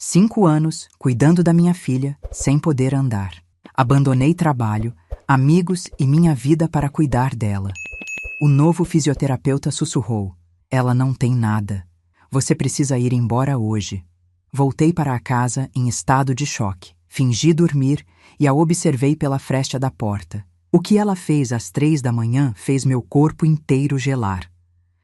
5 anos, cuidando da minha filha, sem poder andar. Abandonei trabalho, amigos e minha vida para cuidar dela. O novo fisioterapeuta sussurrou: "Ela não tem nada. Você precisa ir embora hoje." Voltei para a casa em estado de choque. Fingi dormir e a observei pela fresta da porta. O que ela fez às 3 da manhã fez meu corpo inteiro gelar.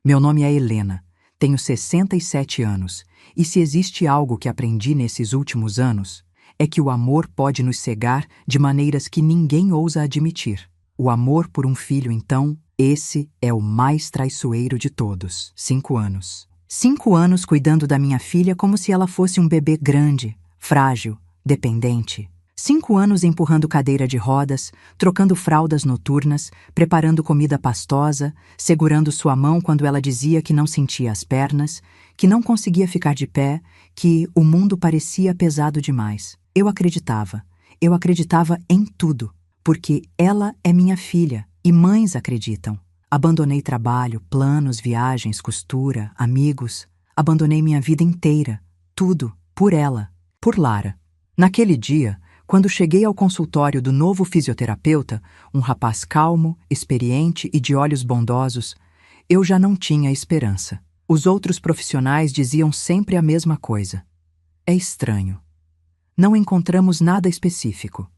Meu nome é Helena. Tenho 67 anos, e se existe algo que aprendi nesses últimos anos, é que o amor pode nos cegar de maneiras que ninguém ousa admitir. O amor por um filho, então, esse é o mais traiçoeiro de todos. 5 anos. 5 anos cuidando da minha filha como se ela fosse um bebê grande, frágil, dependente. 5 anos empurrando cadeira de rodas, trocando fraldas noturnas, preparando comida pastosa, segurando sua mão quando ela dizia que não sentia as pernas, que não conseguia ficar de pé, que o mundo parecia pesado demais. Eu acreditava em tudo, porque ela é minha filha e mães acreditam. Abandonei trabalho, planos, viagens, costura, amigos. Abandonei minha vida inteira, tudo, por ela, por Lara. Naquele dia, quando cheguei ao consultório do novo fisioterapeuta, um rapaz calmo, experiente e de olhos bondosos, eu já não tinha esperança. Os outros profissionais diziam sempre a mesma coisa. É estranho. Não encontramos nada específico.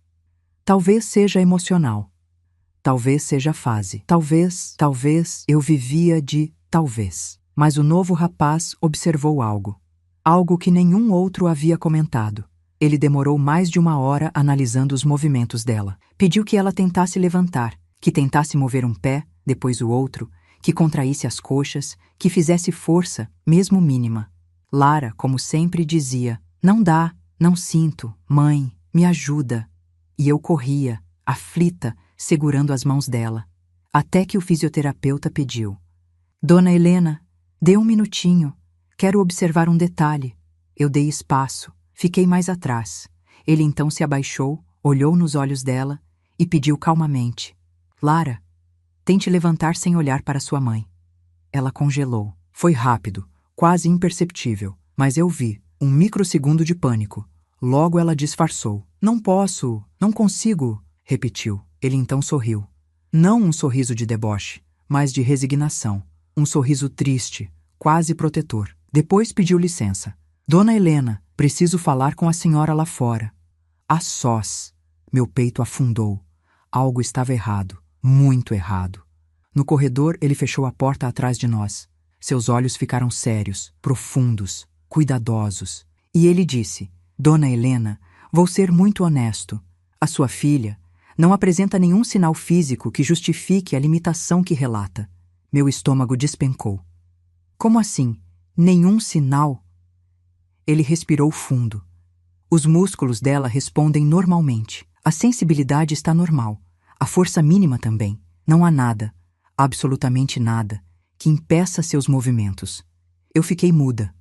Talvez seja emocional. Talvez seja fase. Talvez eu vivia de talvez. Mas o novo rapaz observou algo. Algo que nenhum outro havia comentado. Ele demorou mais de 1 hora analisando os movimentos dela. Pediu que ela tentasse levantar, que tentasse mover um pé, depois o outro, que contraísse as coxas, que fizesse força, mesmo mínima. Lara, como sempre, dizia: "Não dá, não sinto, mãe, me ajuda." E eu corria, aflita, segurando as mãos dela. Até que o fisioterapeuta pediu: "Dona Helena, dê 1 minutinho. Quero observar um detalhe." Eu dei espaço. Fiquei mais atrás. Ele então se abaixou, olhou nos olhos dela e pediu calmamente: "Lara, tente levantar sem olhar para sua mãe." Ela congelou. Foi rápido, quase imperceptível, mas eu vi um microsegundo de pânico. Logo ela disfarçou. "Não posso, não consigo", repetiu. Ele então sorriu. Não um sorriso de deboche, mas de resignação. Um sorriso triste, quase protetor. Depois pediu licença. "Dona Helena, preciso falar com a senhora lá fora." A sós. Meu peito afundou. Algo estava errado, muito errado. No corredor, ele fechou a porta atrás de nós. Seus olhos ficaram sérios, profundos, cuidadosos. E ele disse: "Dona Helena, vou ser muito honesto. A sua filha não apresenta nenhum sinal físico que justifique a limitação que relata." Meu estômago despencou. "Como assim? Nenhum sinal?" Ele respirou fundo. "Os músculos dela respondem normalmente. A sensibilidade está normal. A força mínima também. Não há nada, absolutamente nada, que impeça seus movimentos." Eu fiquei muda.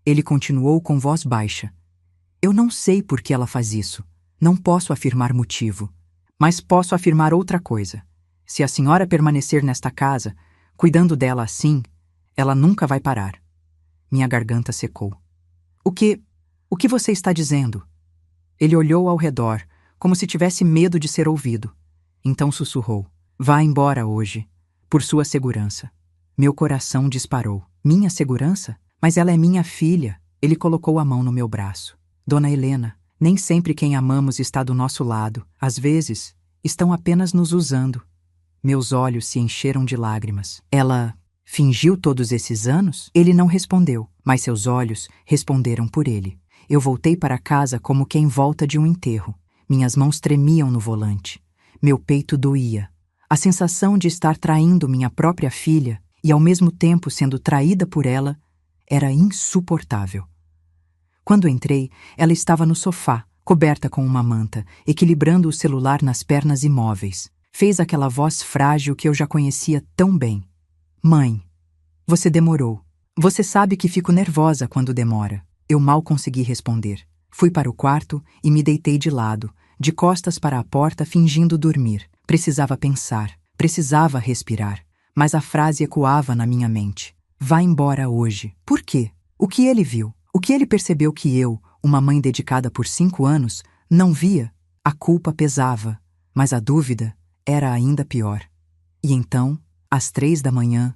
Ele continuou com voz baixa: "Eu não sei por que ela faz isso. Não posso afirmar motivo. Mas posso afirmar outra coisa. Se a senhora permanecer nesta casa, cuidando dela assim, ela nunca vai parar." Minha garganta secou. O que você está dizendo?" Ele olhou ao redor, como se tivesse medo de ser ouvido. Então sussurrou: "Vá embora hoje, por sua segurança." Meu coração disparou. Minha segurança? Mas ela é minha filha. Ele colocou a mão no meu braço. "Dona Helena, nem sempre quem amamos está do nosso lado. Às vezes, estão apenas nos usando." Meus olhos se encheram de lágrimas. "Ela fingiu todos esses anos?" Ele não respondeu, mas seus olhos responderam por ele. Eu voltei para casa como quem volta de um enterro. Minhas mãos tremiam no volante. Meu peito doía. A sensação de estar traindo minha própria filha e ao mesmo tempo sendo traída por ela era insuportável. Quando entrei, ela estava no sofá, coberta com uma manta, equilibrando o celular nas pernas imóveis. Fez aquela voz frágil que eu já conhecia tão bem: "Mãe, você demorou. Você sabe que fico nervosa quando demora." Eu mal consegui responder. Fui para o quarto e me deitei de lado, de costas para a porta, fingindo dormir. Precisava pensar, precisava respirar, mas a frase ecoava na minha mente: "Vá embora hoje." Por quê? O que ele viu? O que ele percebeu que eu, Uma mãe dedicada por 5 anos não via. A culpa pesava, mas a dúvida era ainda pior. E então, às 3 da manhã,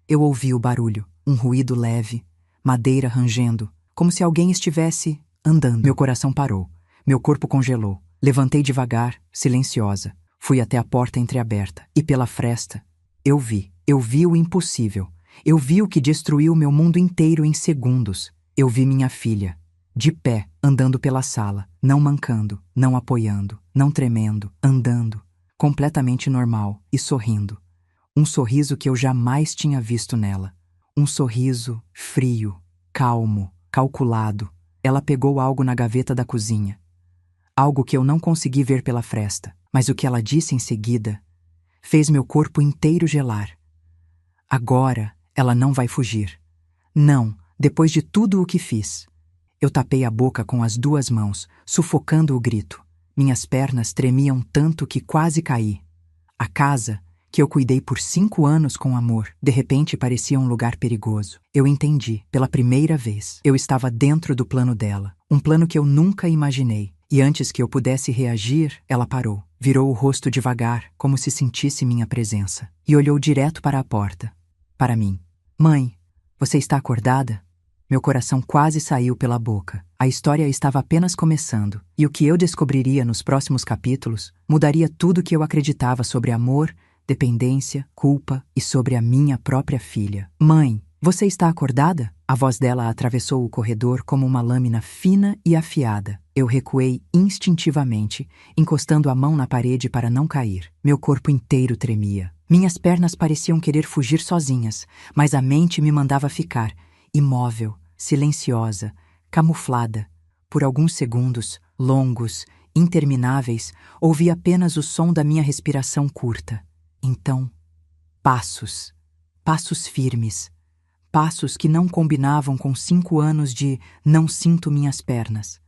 eu ouvi o barulho, um ruído leve, madeira rangendo, como se alguém estivesse andando. Meu coração parou, meu corpo congelou. Levantei devagar, silenciosa. Fui até a porta entreaberta, e pela fresta, eu vi o impossível. Eu vi o que destruiu meu mundo inteiro em segundos. Eu vi minha filha, de pé, andando pela sala, não mancando, não apoiando, não tremendo, andando, completamente normal e sorrindo. Um sorriso que eu jamais tinha visto nela. Um sorriso frio, calmo, calculado. Ela pegou algo na gaveta da cozinha. Algo que eu não consegui ver pela fresta, mas o que ela disse em seguida fez meu corpo inteiro gelar. Agora ela não vai fugir. Não, depois de tudo o que fiz. Eu tapei a boca com as 2 mãos, sufocando o grito. Minhas pernas tremiam tanto que quase caí. A casa, que eu cuidei por 5 anos com amor, de repente parecia um lugar perigoso. Eu entendi, pela primeira vez. Eu estava dentro do plano dela, um plano que eu nunca imaginei. E antes que eu pudesse reagir, ela parou. Virou o rosto devagar, como se sentisse minha presença. E olhou direto para a porta. Para mim. Mãe, você está acordada? Meu coração quase saiu pela boca. A história estava apenas começando. E o que eu descobriria nos próximos capítulos mudaria tudo o que eu acreditava sobre amor, dependência, culpa e sobre a minha própria filha. Mãe, você está acordada? A voz dela atravessou o corredor como uma lâmina fina e afiada. Eu recuei instintivamente, encostando a mão na parede para não cair. Meu corpo inteiro tremia. Minhas pernas pareciam querer fugir sozinhas, mas a mente me mandava ficar, imóvel, silenciosa, camuflada. Por alguns segundos, longos, intermináveis, ouvi apenas o som da minha respiração curta. Então, passos. Passos firmes. Passos que não combinavam com 5 anos de não sinto minhas pernas.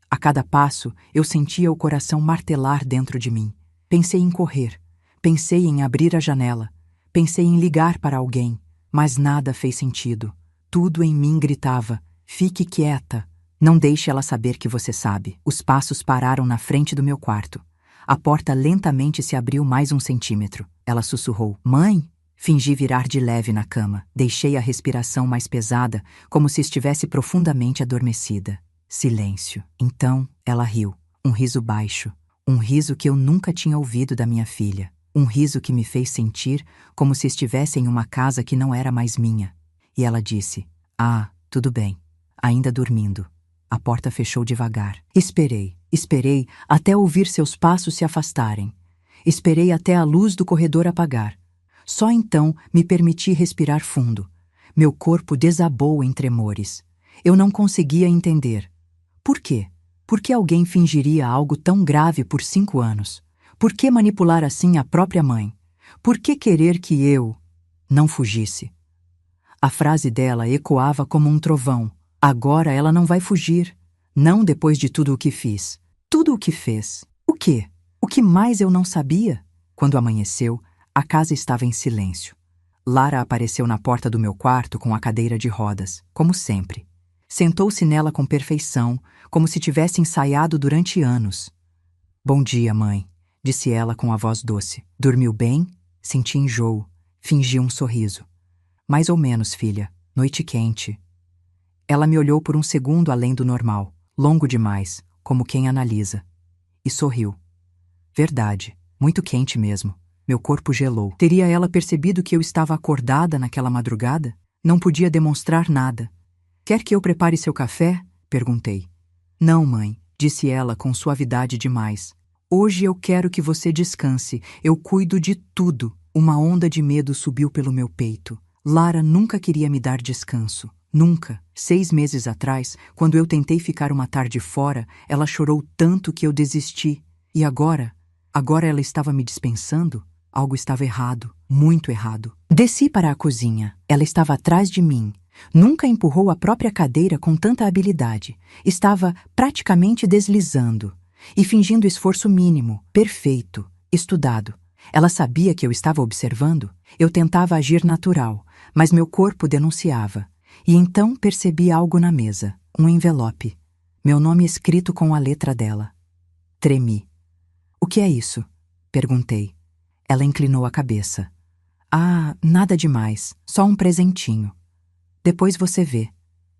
A cada passo, eu sentia o coração martelar dentro de mim. Pensei em correr. Pensei em abrir a janela. Pensei em ligar para alguém. Mas nada fez sentido. Tudo em mim gritava: fique quieta. Não deixe ela saber que você sabe. Os passos pararam na frente do meu quarto. A porta lentamente se abriu mais 1 centímetro. Ela sussurrou: mãe? Fingi virar de leve na cama. Deixei a respiração mais pesada, como se estivesse profundamente adormecida. Silêncio. Então, ela riu. Um riso baixo. Um riso que eu nunca tinha ouvido da minha filha. Um riso que me fez sentir como se estivesse em uma casa que não era mais minha. E ela disse: ah, tudo bem. Ainda dormindo. A porta fechou devagar. Esperei até ouvir seus passos se afastarem. Esperei até a luz do corredor apagar. Só então me permiti respirar fundo. Meu corpo desabou em tremores. Eu não conseguia entender. Por quê? Por que alguém fingiria algo tão grave por 5 anos? Por que manipular assim a própria mãe? Por que querer que eu não fugisse? A frase dela ecoava como um trovão. Agora ela não vai fugir. Não depois de tudo o que fiz. Tudo o que fez. O quê? O que mais eu não sabia? Quando amanheceu, a casa estava em silêncio. Lara apareceu na porta do meu quarto com a cadeira de rodas, como sempre. Sentou-se nela com perfeição, como se tivesse ensaiado durante anos. Bom dia, mãe, disse ela com a voz doce. Dormiu bem? Senti enjoo. Fingi um sorriso. Mais ou menos, filha. Noite quente. Ela me olhou por um segundo além do normal, longo demais, como quem analisa. E sorriu. Verdade, muito quente mesmo. Meu corpo gelou. Teria ela percebido que eu estava acordada naquela madrugada? Não podia demonstrar nada. Quer que eu prepare seu café? Perguntei. Não, mãe, disse ela com suavidade demais. Hoje eu quero que você descanse. Eu cuido de tudo. Uma onda de medo subiu pelo meu peito. Lara nunca queria me dar descanso. Nunca. 6 meses atrás, quando eu tentei ficar uma tarde fora, ela chorou tanto que eu desisti. E agora? Agora ela estava me dispensando? Algo estava errado, muito errado. Desci para a cozinha. Ela estava atrás de mim. Nunca empurrou a própria cadeira com tanta habilidade. Estava praticamente deslizando e fingindo esforço mínimo, perfeito, estudado. Ela sabia que eu estava observando. Eu tentava agir natural, mas meu corpo denunciava. E então percebi algo na mesa, um envelope. Meu nome escrito com a letra dela. Tremi. O que é isso? Perguntei. Ela inclinou a cabeça. Ah, nada demais, só um presentinho. Depois você vê.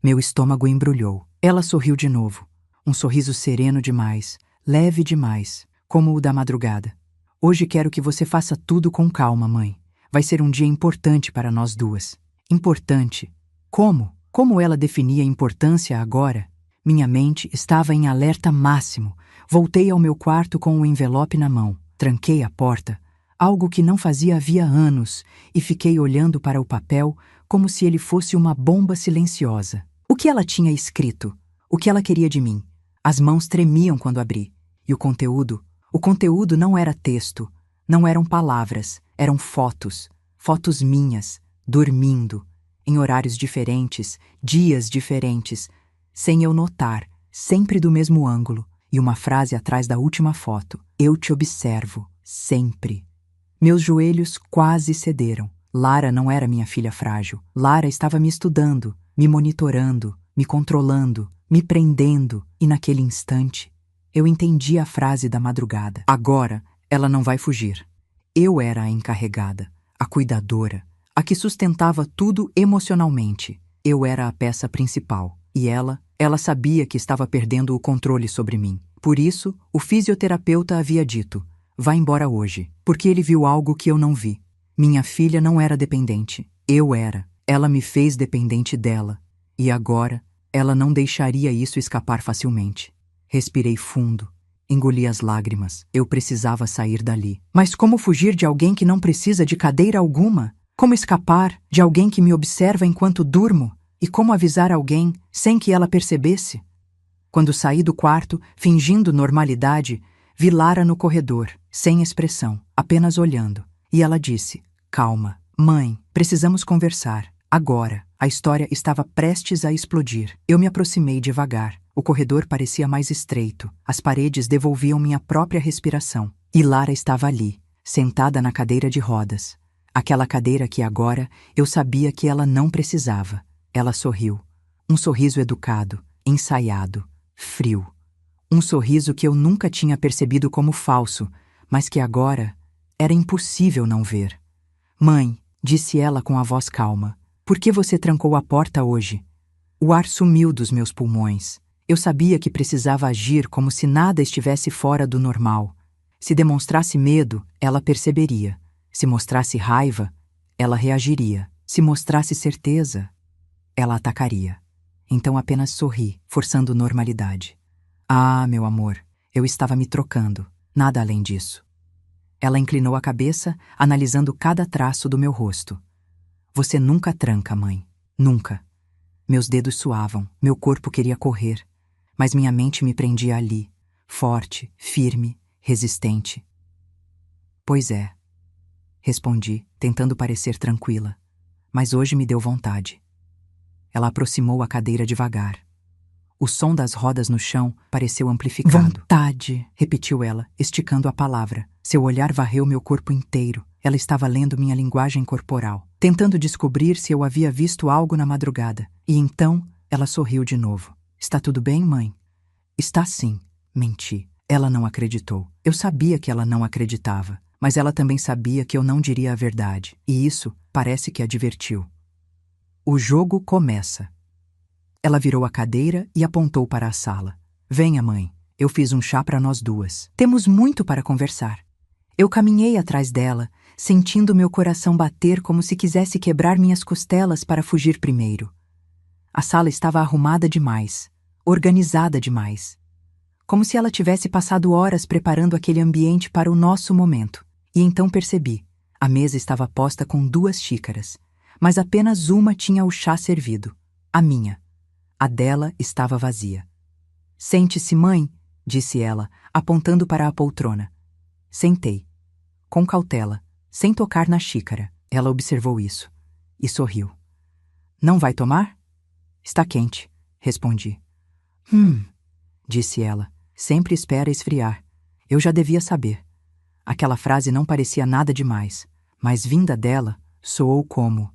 Meu estômago embrulhou. Ela sorriu de novo. Um sorriso sereno demais, leve demais, como o da madrugada. Hoje quero que você faça tudo com calma, mãe. Vai ser um dia importante para nós duas. Importante? Como? Como ela definia importância agora? Minha mente estava em alerta máximo. Voltei ao meu quarto com o envelope na mão. Tranquei a porta, algo que não fazia havia anos, e fiquei olhando para o papel como se ele fosse uma bomba silenciosa. O que ela tinha escrito? O que ela queria de mim? As mãos tremiam quando abri. E o conteúdo? O conteúdo não era texto, não eram palavras, eram fotos. Fotos minhas, dormindo, em horários diferentes, dias diferentes, sem eu notar, sempre do mesmo ângulo, e uma frase atrás da última foto. Eu te observo, sempre. Meus joelhos quase cederam. Lara não era minha filha frágil. Lara estava me estudando, me monitorando, me controlando, me prendendo, e naquele instante, eu entendi a frase da madrugada. Agora, ela não vai fugir. Eu era a encarregada, a cuidadora, a que sustentava tudo emocionalmente. Eu era a peça principal. E ela sabia que estava perdendo o controle sobre mim. Por isso, o fisioterapeuta havia dito: vá embora hoje, porque ele viu algo que eu não vi. Minha filha não era dependente. Eu era. Ela me fez dependente dela. E agora, ela não deixaria isso escapar facilmente. Respirei fundo. Engoli as lágrimas. Eu precisava sair dali. Mas como fugir de alguém que não precisa de cadeira alguma? Como escapar de alguém que me observa enquanto durmo? E como avisar alguém sem que ela percebesse? Quando saí do quarto, fingindo normalidade, vi Lara no corredor, sem expressão, apenas olhando. E ela disse: calma, mãe, precisamos conversar. Agora, a história estava prestes a explodir. Eu me aproximei devagar. O corredor parecia mais estreito. As paredes devolviam minha própria respiração. E Lara estava ali, sentada na cadeira de rodas. Aquela cadeira que agora eu sabia que ela não precisava. Ela sorriu. Um sorriso educado, ensaiado, frio. Um sorriso que eu nunca tinha percebido como falso, mas que agora era impossível não ver. Mãe, disse ela com a voz calma, por que você trancou a porta hoje? O ar sumiu dos meus pulmões. Eu sabia que precisava agir como se nada estivesse fora do normal. Se demonstrasse medo, ela perceberia. Se mostrasse raiva, ela reagiria. Se mostrasse certeza, ela atacaria. Então apenas sorri, forçando normalidade. Ah, meu amor, eu estava me trocando. Nada além disso. Ela inclinou a cabeça, analisando cada traço do meu rosto. Você nunca tranca, mãe. Nunca. Meus dedos suavam, meu corpo queria correr, mas minha mente me prendia ali, forte, firme, resistente. Pois é, respondi, tentando parecer tranquila, mas hoje me deu vontade. Ela aproximou a cadeira devagar. O som das rodas no chão pareceu amplificado. Vontade, repetiu ela, esticando a palavra. Seu olhar varreu meu corpo inteiro. Ela estava lendo minha linguagem corporal, tentando descobrir se eu havia visto algo na madrugada. E então, ela sorriu de novo. Está tudo bem, mãe? Está sim, menti. Ela não acreditou. Eu sabia que ela não acreditava, mas ela também sabia que eu não diria a verdade. E isso parece que a divertiu. O jogo começa. Ela virou a cadeira e apontou para a sala. Venha, mãe. Eu fiz um chá para nós duas. Temos muito para conversar. Eu caminhei atrás dela, sentindo meu coração bater como se quisesse quebrar minhas costelas para fugir primeiro. A sala estava arrumada demais, organizada demais. Como se ela tivesse passado horas preparando aquele ambiente para o nosso momento. E então percebi. A mesa estava posta com 2 xícaras, mas apenas uma tinha o chá servido. A minha. A dela estava vazia. Sente-se, mãe, disse ela, apontando para a poltrona. Sentei. Com cautela, sem tocar na xícara. Ela observou isso e sorriu. Não vai tomar? Está quente, respondi. Disse ela. Sempre espera esfriar. Eu já devia saber. Aquela frase não parecia nada demais, mas vinda dela, soou como: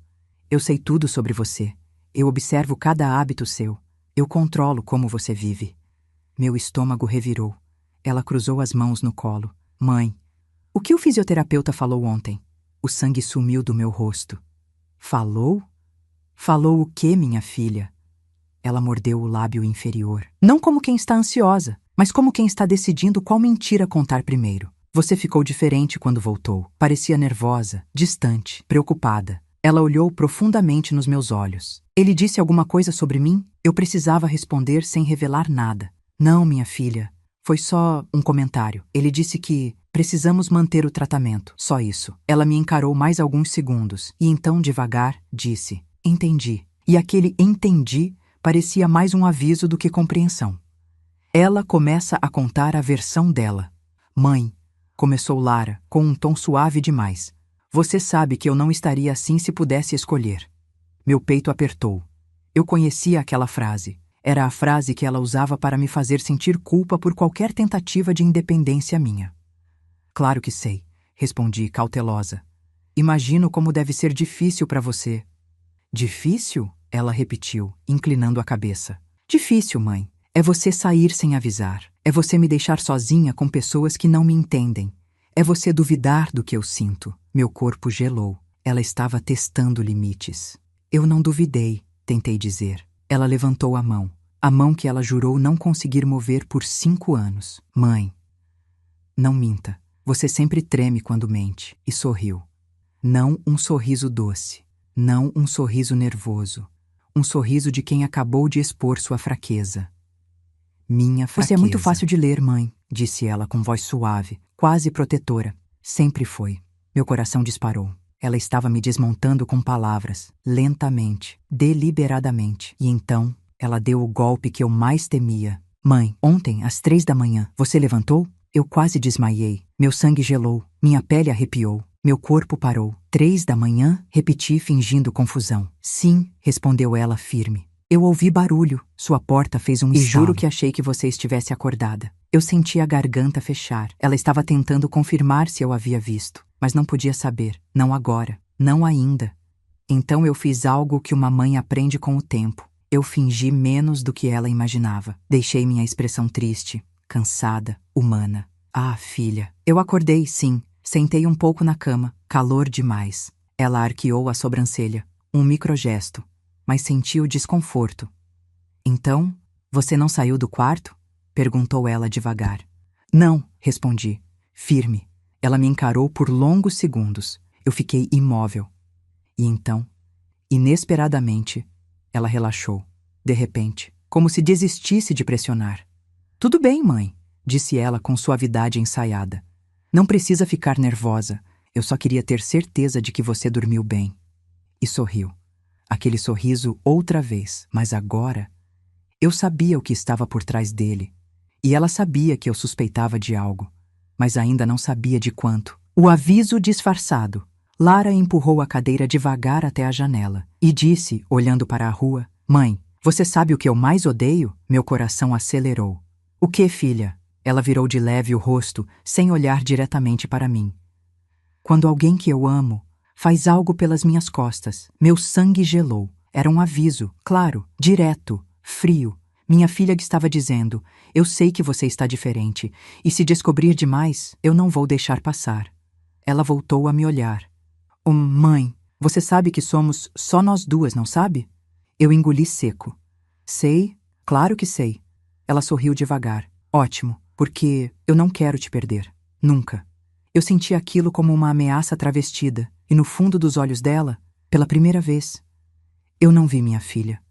eu sei tudo sobre você. Eu observo cada hábito seu. Eu controlo como você vive. Meu estômago revirou. Ela cruzou as mãos no colo. Mãe, o que o fisioterapeuta falou ontem? O sangue sumiu do meu rosto. Falou? Falou o quê, minha filha? Ela mordeu o lábio inferior. Não como quem está ansiosa, mas como quem está decidindo qual mentira contar primeiro. Você ficou diferente quando voltou. Parecia nervosa, distante, preocupada. Ela olhou profundamente nos meus olhos. Ele disse alguma coisa sobre mim? Eu precisava responder sem revelar nada. Não, minha filha. Foi só um comentário. Ele disse que precisamos manter o tratamento. Só isso. Ela me encarou mais alguns segundos e então, devagar, disse: entendi. E aquele entendi parecia mais um aviso do que compreensão. Ela começa a contar a versão dela. Mãe, começou Lara, com um tom suave demais. Você sabe que eu não estaria assim se pudesse escolher. Meu peito apertou. Eu conhecia aquela frase. Era a frase que ela usava para me fazer sentir culpa por qualquer tentativa de independência minha. Claro que sei, respondi cautelosa. Imagino como deve ser difícil para você. Difícil? Ela repetiu, inclinando a cabeça. Difícil, mãe. É você sair sem avisar. É você me deixar sozinha com pessoas que não me entendem. É você duvidar do que eu sinto. Meu corpo gelou. Ela estava testando limites. Eu não duvidei, tentei dizer. Ela levantou a mão que ela jurou não conseguir mover por 5 anos. Mãe, não minta. Você sempre treme quando mente. E sorriu. Não um sorriso doce. Não um sorriso nervoso. Um sorriso de quem acabou de expor sua fraqueza. Minha fraqueza. Você é muito fácil de ler, mãe, disse ela com voz suave, quase protetora. Sempre foi. Meu coração disparou. Ela estava me desmontando com palavras, lentamente, deliberadamente. E então, ela deu o golpe que eu mais temia. Mãe, ontem, às 3 da manhã, você levantou? Eu quase desmaiei. Meu sangue gelou. Minha pele arrepiou. Meu corpo parou. 3 da manhã? Repeti, fingindo confusão. Sim, respondeu ela firme. Eu ouvi barulho. Sua porta fez um estalo. E juro que achei que você estivesse acordada. Eu senti a garganta fechar. Ela estava tentando confirmar se eu havia visto. Mas não podia saber. Não agora. Não ainda. Então eu fiz algo que uma mãe aprende com o tempo. Eu fingi menos do que ela imaginava. Deixei minha expressão triste, cansada, humana. Ah, filha. Eu acordei, sim. Sentei um pouco na cama. Calor demais. Ela arqueou a sobrancelha. Um microgesto. Mas senti o desconforto. Então, você não saiu do quarto? Perguntou ela devagar. Não, respondi, firme. Ela me encarou por longos segundos. Eu fiquei imóvel. E então, inesperadamente, ela relaxou. De repente, como se desistisse de pressionar. Tudo bem, mãe, disse ela com suavidade ensaiada. Não precisa ficar nervosa. Eu só queria ter certeza de que você dormiu bem. E sorriu. Aquele sorriso outra vez, mas agora eu sabia o que estava por trás dele. E ela sabia que eu suspeitava de algo, mas ainda não sabia de quanto. O aviso disfarçado. Lara empurrou a cadeira devagar até a janela e disse, olhando para a rua: Mãe, você sabe o que eu mais odeio? Meu coração acelerou. O que, filha? Ela virou de leve o rosto, sem olhar diretamente para mim. Quando alguém que eu amo faz algo pelas minhas costas. Meu sangue gelou. Era um aviso, claro, direto, frio. Minha filha estava dizendo: eu sei que você está diferente, e se descobrir demais, eu não vou deixar passar. Ela voltou a me olhar. Oh, mãe, você sabe que somos só nós duas, não sabe? Eu engoli seco. Sei, claro que sei. Ela sorriu devagar. Ótimo, porque eu não quero te perder. Nunca. Eu senti aquilo como uma ameaça travestida, e no fundo dos olhos dela, pela primeira vez, eu não vi minha filha.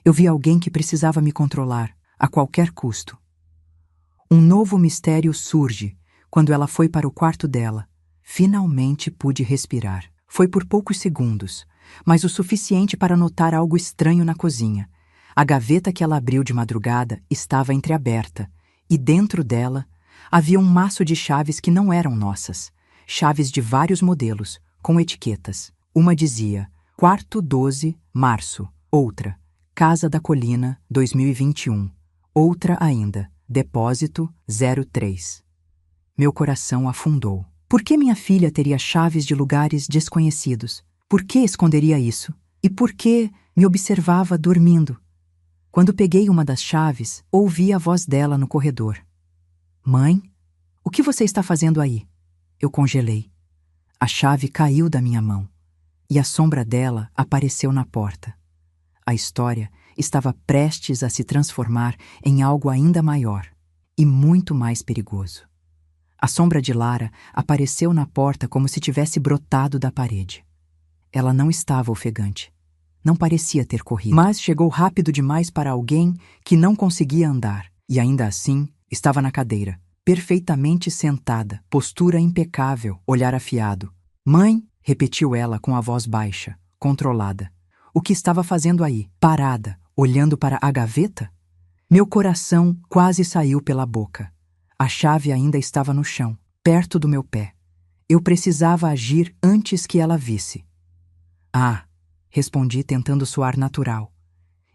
Eu vi alguém que precisava me controlar, a qualquer custo. Um novo mistério surge quando ela foi para o quarto dela. Finalmente pude respirar. Foi por poucos segundos, mas o suficiente para notar algo estranho na cozinha. A gaveta que ela abriu de madrugada estava entreaberta, e dentro dela havia um maço de chaves que não eram nossas. Chaves de vários modelos, com etiquetas. Uma dizia: Quarto 12, Março. Outra: Casa da Colina, 2021. Outra ainda: Depósito 03. Meu coração afundou. Por que minha filha teria chaves de lugares desconhecidos? Por que esconderia isso? E por que me observava dormindo? Quando peguei uma das chaves, ouvi a voz dela no corredor. Mãe, o que você está fazendo aí? Eu congelei. A chave caiu da minha mão e a sombra dela apareceu na porta. A história estava prestes a se transformar em algo ainda maior e muito mais perigoso. A sombra de Lara apareceu na porta como se tivesse brotado da parede. Ela não estava ofegante. Não parecia ter corrido, mas chegou rápido demais para alguém que não conseguia andar, e ainda assim estava na cadeira, perfeitamente sentada, postura impecável, olhar afiado. Mãe, repetiu ela com a voz baixa, controlada. O que estava fazendo aí, parada, olhando para a gaveta? Meu coração quase saiu pela boca. A chave ainda estava no chão, perto do meu pé. Eu precisava agir antes que ela visse. Ah, respondi tentando soar natural.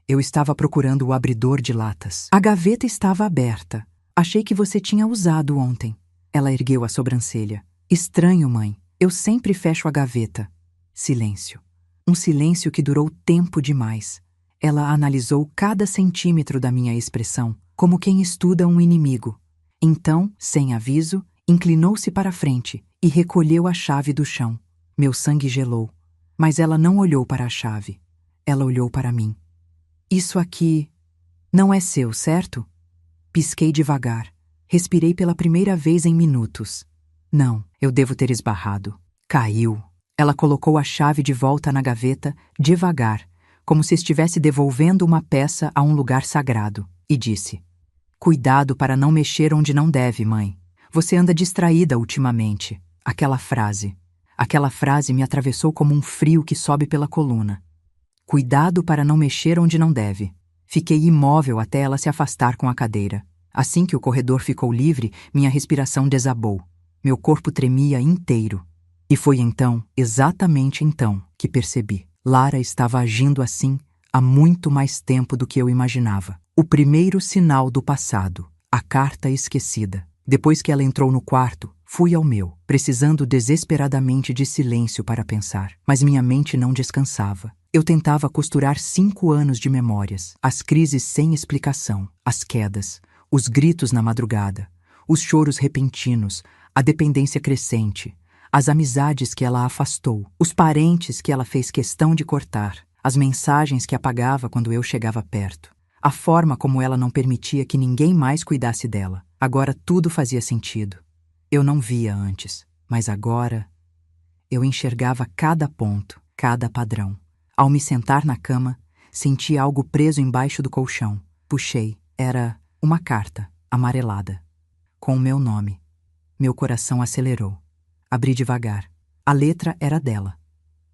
Eu estava procurando o abridor de latas. A gaveta estava aberta. Achei que você tinha usado ontem. Ela ergueu a sobrancelha. Estranho, mãe. Eu sempre fecho a gaveta. Silêncio. Um silêncio que durou tempo demais. Ela analisou cada centímetro da minha expressão, como quem estuda um inimigo. Então, sem aviso, inclinou-se para a frente e recolheu a chave do chão. Meu sangue gelou. Mas ela não olhou para a chave. Ela olhou para mim. Isso aqui não é seu, certo? Pisquei devagar. Respirei pela primeira vez em minutos. Não, eu devo ter esbarrado. Caiu. Ela colocou a chave de volta na gaveta, devagar, como se estivesse devolvendo uma peça a um lugar sagrado, e disse: Cuidado para não mexer onde não deve, mãe. Você anda distraída ultimamente. Aquela frase me atravessou como um frio que sobe pela coluna. Cuidado para não mexer onde não deve. Fiquei imóvel até ela se afastar com a cadeira. Assim que o corredor ficou livre, minha respiração desabou. Meu corpo tremia inteiro. E foi então, exatamente então, que percebi. Lara estava agindo assim há muito mais tempo do que eu imaginava. O primeiro sinal do passado. A carta esquecida. Depois que ela entrou no quarto, fui ao meu, precisando desesperadamente de silêncio para pensar. Mas minha mente não descansava. Eu tentava costurar 5 anos de memórias, as crises sem explicação, as quedas, os gritos na madrugada, os choros repentinos, a dependência crescente, as amizades que ela afastou, os parentes que ela fez questão de cortar, as mensagens que apagava quando eu chegava perto, a forma como ela não permitia que ninguém mais cuidasse dela. Agora tudo fazia sentido. Eu não via antes, mas agora eu enxergava cada ponto, cada padrão. Ao me sentar na cama, senti algo preso embaixo do colchão. Puxei. Era uma carta, amarelada, com o meu nome. Meu coração acelerou. Abri devagar. A letra era dela,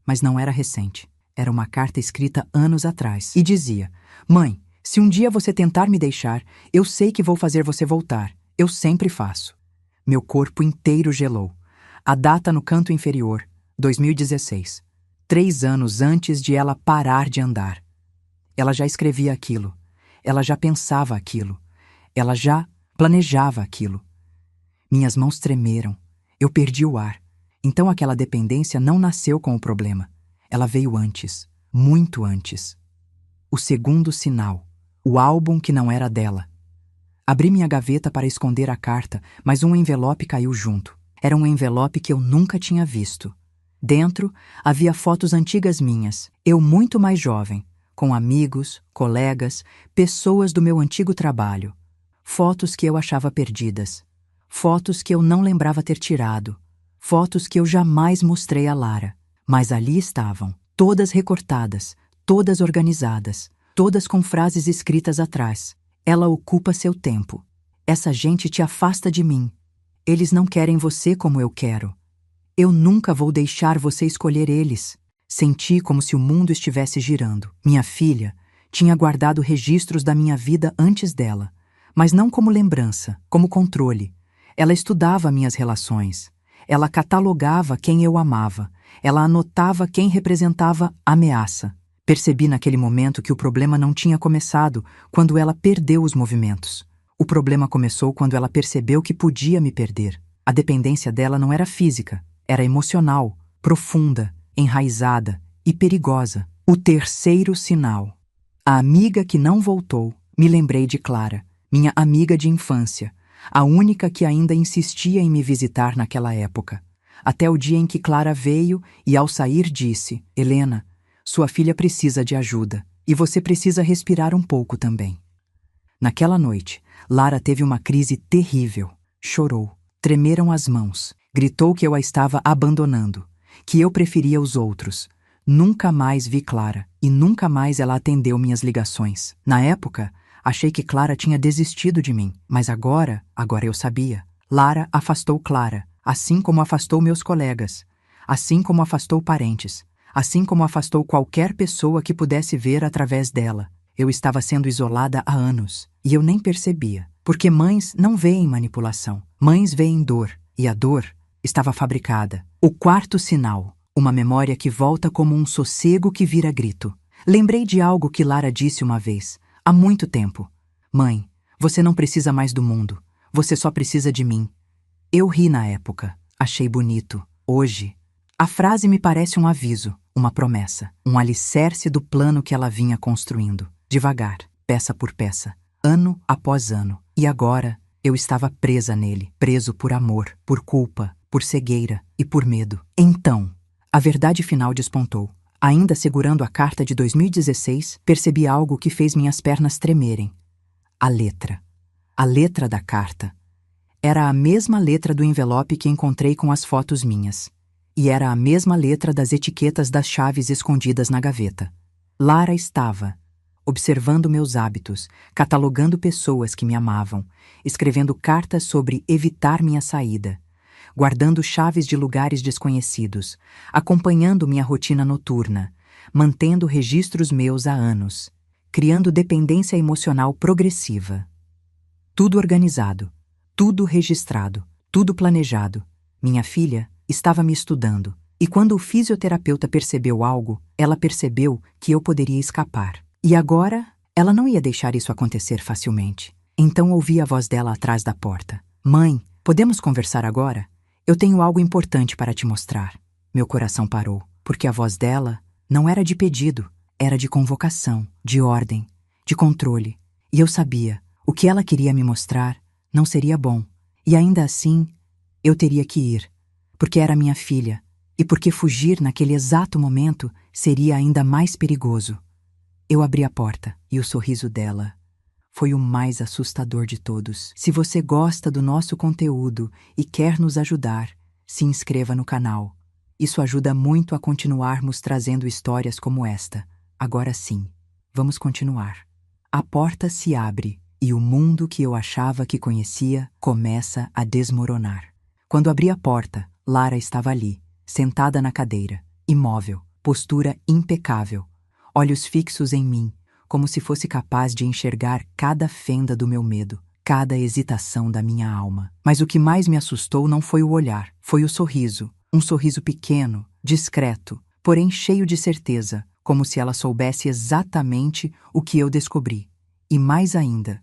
mas não era recente. Era uma carta escrita anos atrás. E dizia: Mãe, se um dia você tentar me deixar, eu sei que vou fazer você voltar. Eu sempre faço. Meu corpo inteiro gelou. A data no canto inferior, 2016. 3 anos antes de ela parar de andar. Ela já escrevia aquilo. Ela já pensava aquilo. Ela já planejava aquilo. Minhas mãos tremeram. Eu perdi o ar. Então aquela dependência não nasceu com o problema. Ela veio antes, muito antes. O segundo sinal. O álbum que não era dela. Abri minha gaveta para esconder a carta, mas um envelope caiu junto. Era um envelope que eu nunca tinha visto. Dentro, havia fotos antigas minhas, eu muito mais jovem, com amigos, colegas, pessoas do meu antigo trabalho. Fotos que eu achava perdidas. Fotos que eu não lembrava ter tirado. Fotos que eu jamais mostrei a Lara. Mas ali estavam, todas recortadas, todas organizadas, todas com frases escritas atrás. Ela ocupa seu tempo. Essa gente te afasta de mim. Eles não querem você como eu quero. Eu nunca vou deixar você escolher eles. Senti como se o mundo estivesse girando. Minha filha tinha guardado registros da minha vida antes dela, mas não como lembrança, como controle. Ela estudava minhas relações. Ela catalogava quem eu amava. Ela anotava quem representava ameaça. Percebi naquele momento que o problema não tinha começado quando ela perdeu os movimentos. O problema começou quando ela percebeu que podia me perder. A dependência dela não era física, era emocional, profunda, enraizada e perigosa. O terceiro sinal. A amiga que não voltou. Me lembrei de Clara, minha amiga de infância, a única que ainda insistia em me visitar naquela época. Até o dia em que Clara veio e, ao sair, disse: Helena, sua filha precisa de ajuda e você precisa respirar um pouco também. Naquela noite, Lara teve uma crise terrível. Chorou, tremeram as mãos, gritou que eu a estava abandonando, que eu preferia os outros. Nunca mais vi Clara e nunca mais ela atendeu minhas ligações. Na época, achei que Clara tinha desistido de mim, mas agora eu sabia. Lara afastou Clara, assim como afastou meus colegas, assim como afastou parentes, assim como afastou qualquer pessoa que pudesse ver através dela. Eu estava sendo isolada há anos, e eu nem percebia, porque mães não veem manipulação, mães veem dor, e a dor estava fabricada. O quarto sinal, uma memória que volta como um sossego que vira grito. Lembrei de algo que Lara disse uma vez, há muito tempo. Mãe, você não precisa mais do mundo, você só precisa de mim. Eu ri na época, achei bonito. Hoje, a frase me parece um aviso, uma promessa, um alicerce do plano que ela vinha construindo. Devagar, peça por peça, ano após ano. E agora, eu estava presa nele, preso por amor, por culpa, por cegueira e por medo. Então, a verdade final despontou. Ainda segurando a carta de 2016, percebi algo que fez minhas pernas tremerem. A letra. A letra da carta. Era a mesma letra do envelope que encontrei com as fotos minhas. E era a mesma letra das etiquetas das chaves escondidas na gaveta. Lara estava observando meus hábitos, catalogando pessoas que me amavam, escrevendo cartas sobre evitar minha saída, guardando chaves de lugares desconhecidos, acompanhando minha rotina noturna, mantendo registros meus há anos, criando dependência emocional progressiva. Tudo organizado, tudo registrado, tudo planejado. Minha filha estava me estudando, e quando o fisioterapeuta percebeu algo, ela percebeu que eu poderia escapar. E agora, ela não ia deixar isso acontecer facilmente. Então ouvi a voz dela atrás da porta. Mãe, podemos conversar agora? Eu tenho algo importante para te mostrar. Meu coração parou, porque a voz dela não era de pedido, era de convocação, de ordem, de controle. E eu sabia, o que ela queria me mostrar não seria bom. E ainda assim, eu teria que ir, porque era minha filha, e porque fugir naquele exato momento seria ainda mais perigoso. Eu abri a porta e o sorriso dela foi o mais assustador de todos. Se você gosta do nosso conteúdo e quer nos ajudar, se inscreva no canal. Isso ajuda muito a continuarmos trazendo histórias como esta. Agora sim, vamos continuar. A porta se abre e o mundo que eu achava que conhecia começa a desmoronar. Quando abri a porta, Lara estava ali, sentada na cadeira, imóvel, postura impecável, olhos fixos em mim, como se fosse capaz de enxergar cada fenda do meu medo, cada hesitação da minha alma. Mas o que mais me assustou não foi o olhar, foi o sorriso. Um sorriso pequeno, discreto, porém cheio de certeza, como se ela soubesse exatamente o que eu descobri. E mais ainda,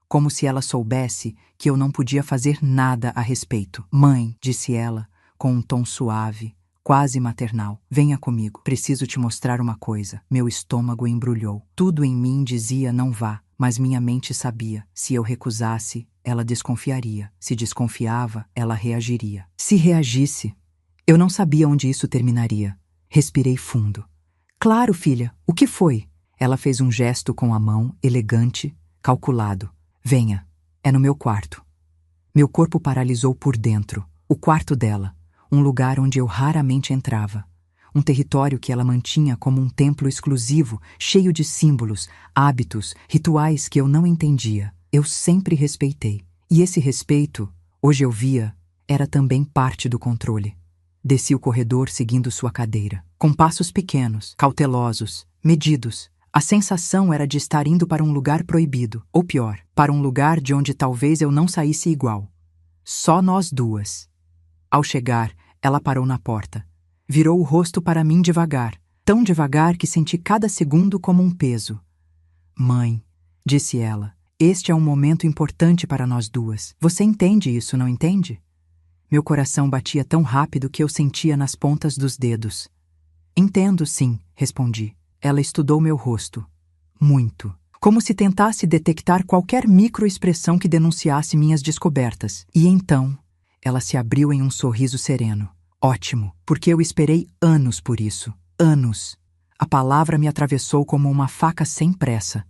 como se ela soubesse que eu não podia fazer nada a respeito. Mãe, disse ela, com um tom suave, quase maternal. Venha comigo, preciso te mostrar uma coisa. Meu estômago embrulhou. Tudo em mim dizia não vá, mas minha mente sabia. Se eu recusasse, ela desconfiaria. Se desconfiava, ela reagiria. Se reagisse, eu não sabia onde isso terminaria. Respirei fundo. Claro, filha, o que foi? Ela fez um gesto com a mão, elegante, calculado. Venha, é no meu quarto. Meu corpo paralisou por dentro. O quarto dela. Um lugar onde eu raramente entrava. Um território que ela mantinha como um templo exclusivo, cheio de símbolos, hábitos, rituais que eu não entendia. Eu sempre respeitei. E esse respeito, hoje eu via, era também parte do controle. Desci o corredor seguindo sua cadeira, com passos pequenos, cautelosos, medidos. A sensação era de estar indo para um lugar proibido, ou pior, para um lugar de onde talvez eu não saísse igual. Só nós duas. Ao chegar, ela parou na porta. Virou o rosto para mim devagar, tão devagar que senti cada segundo como um peso. Mãe, disse ela, este é um momento importante para nós duas. Você entende isso, não entende? Meu coração batia tão rápido que eu sentia nas pontas dos dedos. Entendo, sim, respondi. Ela estudou meu rosto. muito. Como se tentasse detectar qualquer microexpressão que denunciasse minhas descobertas. E então, ela se abriu em um sorriso sereno. Ótimo, porque eu esperei anos por isso. Anos. A palavra me atravessou como uma faca sem pressa.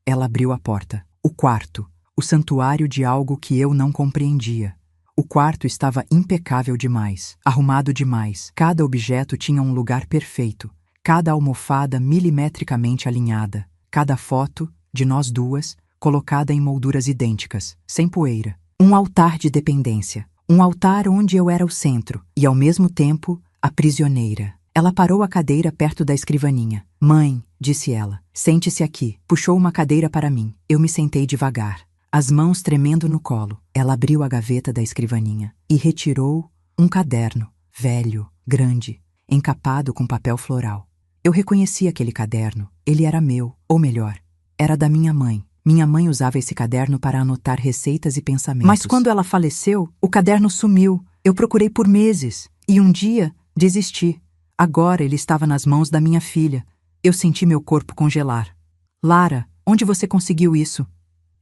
Ela abriu a porta. O quarto. O santuário de algo que eu não compreendia. O quarto estava impecável demais, arrumado demais. Cada objeto tinha um lugar perfeito. Cada almofada milimetricamente alinhada. Cada foto, de nós duas, colocada em molduras idênticas, sem poeira. Um altar de dependência. Um altar onde eu era o centro e, ao mesmo tempo, a prisioneira. Ela parou a cadeira perto da escrivaninha. Mãe, disse ela, sente-se aqui. Puxou uma cadeira para mim. Eu me sentei devagar, as mãos tremendo no colo. Ela abriu a gaveta da escrivaninha e retirou um caderno, velho, grande, encapado com papel floral. Eu reconheci aquele caderno. Ele era meu, ou melhor, era da minha mãe. Minha mãe usava esse caderno para anotar receitas e pensamentos. Mas quando ela faleceu, o caderno sumiu. Eu procurei por meses e um dia desisti. Agora ele estava nas mãos da minha filha. Eu senti meu corpo congelar. Lara, onde você conseguiu isso?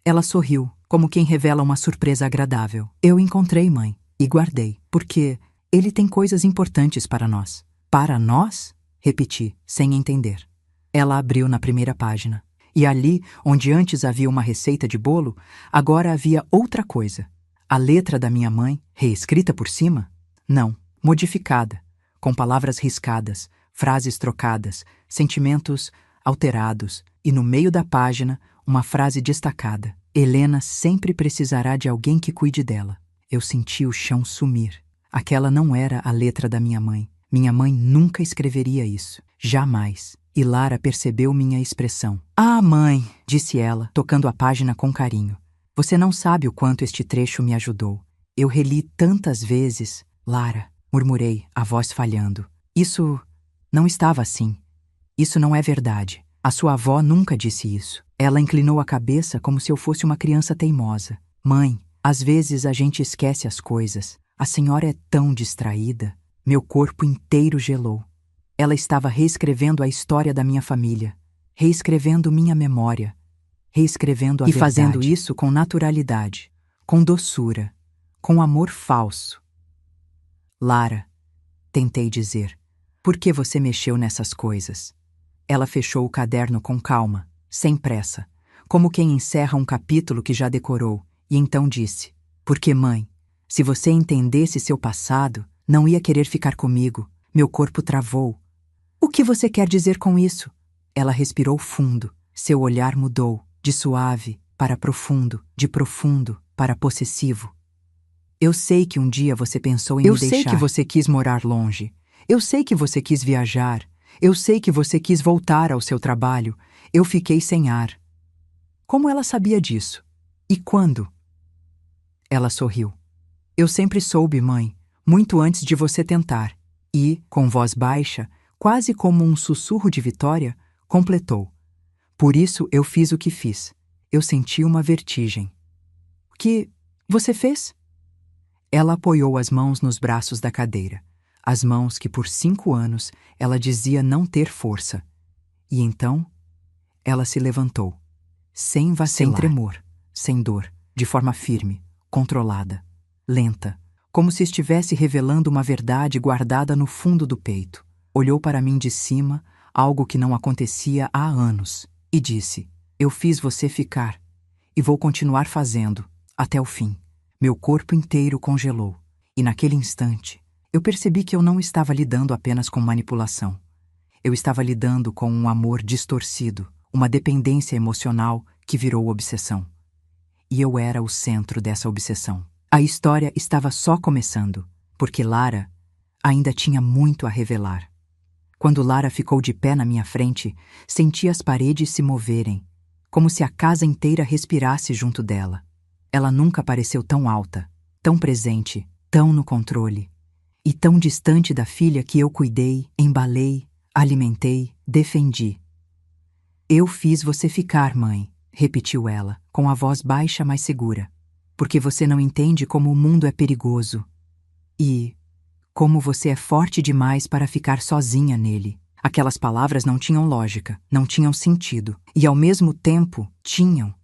Ela sorriu, como quem revela uma surpresa agradável. Eu encontrei, mãe, e guardei, porque ele tem coisas importantes para nós. Para nós? Repeti, sem entender. Ela abriu na primeira página. E ali, onde antes havia uma receita de bolo, agora havia outra coisa. A letra da minha mãe, reescrita por cima? Não, modificada, com palavras riscadas, frases trocadas, sentimentos alterados, e no meio da página, uma frase destacada. Helena sempre precisará de alguém que cuide dela. Eu senti o chão sumir. Aquela não era a letra da minha mãe. Minha mãe nunca escreveria isso. Jamais. E Lara percebeu minha expressão. Ah, mãe, disse ela, tocando a página com carinho. Você não sabe o quanto este trecho me ajudou. Eu reli tantas vezes. Lara, murmurei, a voz falhando. Isso não estava assim. Isso não é verdade. A sua avó nunca disse isso. Ela inclinou a cabeça como se eu fosse uma criança teimosa. Mãe, às vezes a gente esquece as coisas. A senhora é tão distraída. Meu corpo inteiro gelou. Ela estava reescrevendo a história da minha família, reescrevendo minha memória, reescrevendo a verdade. E fazendo isso com naturalidade, com doçura, com amor falso. Lara, tentei dizer, por que você mexeu nessas coisas? Ela fechou o caderno com calma, sem pressa, como quem encerra um capítulo que já decorou, e então disse, porque, mãe, se você entendesse seu passado, não ia querer ficar comigo. Meu corpo travou. O que você quer dizer com isso? Ela respirou fundo. Seu olhar mudou, de suave para profundo, de profundo para possessivo. Eu sei que um dia você pensou em me deixar. Eu sei que você quis morar longe. Eu sei que você quis viajar. Eu sei que você quis voltar ao seu trabalho. Eu fiquei sem ar. Como ela sabia disso? E quando? Ela sorriu. Eu sempre soube, mãe, muito antes de você tentar. E, com voz baixa, quase como um sussurro de vitória, completou. Por isso eu fiz o que fiz. Eu senti uma vertigem. O que você fez? Ela apoiou as mãos nos braços da cadeira. As mãos que por 5 anos ela dizia não ter força. E então, ela se levantou. Sem vacilar. Sem tremor, sem dor, de forma firme, controlada, lenta, como se estivesse revelando uma verdade guardada no fundo do peito. Olhou para mim de cima, algo que não acontecia há anos, e disse, eu fiz você ficar, e vou continuar fazendo, até o fim. Meu corpo inteiro congelou, e naquele instante, eu percebi que eu não estava lidando apenas com manipulação. Eu estava lidando com um amor distorcido, uma dependência emocional que virou obsessão. E eu era o centro dessa obsessão. A história estava só começando, porque Lara ainda tinha muito a revelar. Quando Lara ficou de pé na minha frente, senti as paredes se moverem, como se a casa inteira respirasse junto dela. Ela nunca pareceu tão alta, tão presente, tão no controle, e tão distante da filha que eu cuidei, embalei, alimentei, defendi. Eu fiz você ficar, mãe, repetiu ela, com a voz baixa mas segura, porque você não entende como o mundo é perigoso. E como você é forte demais para ficar sozinha nele. Aquelas palavras não tinham lógica, não tinham sentido. E ao mesmo tempo, tinham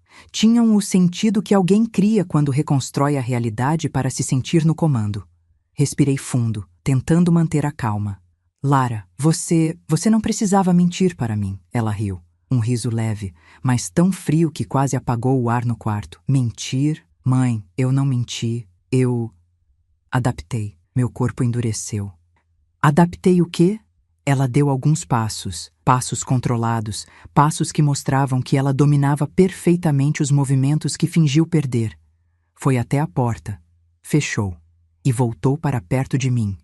o sentido que alguém cria quando reconstrói a realidade para se sentir no comando. Respirei fundo, tentando manter a calma. Lara, você não precisava mentir para mim, ela riu. Um riso leve, mas tão frio que quase apagou o ar no quarto. Mentir? Mãe, eu não menti. Eu adaptei. Meu corpo endureceu. Adaptei o quê? Ela deu alguns passos controlados, passos que mostravam que ela dominava perfeitamente os movimentos que fingiu perder. Foi até a porta, fechou e voltou para perto de mim.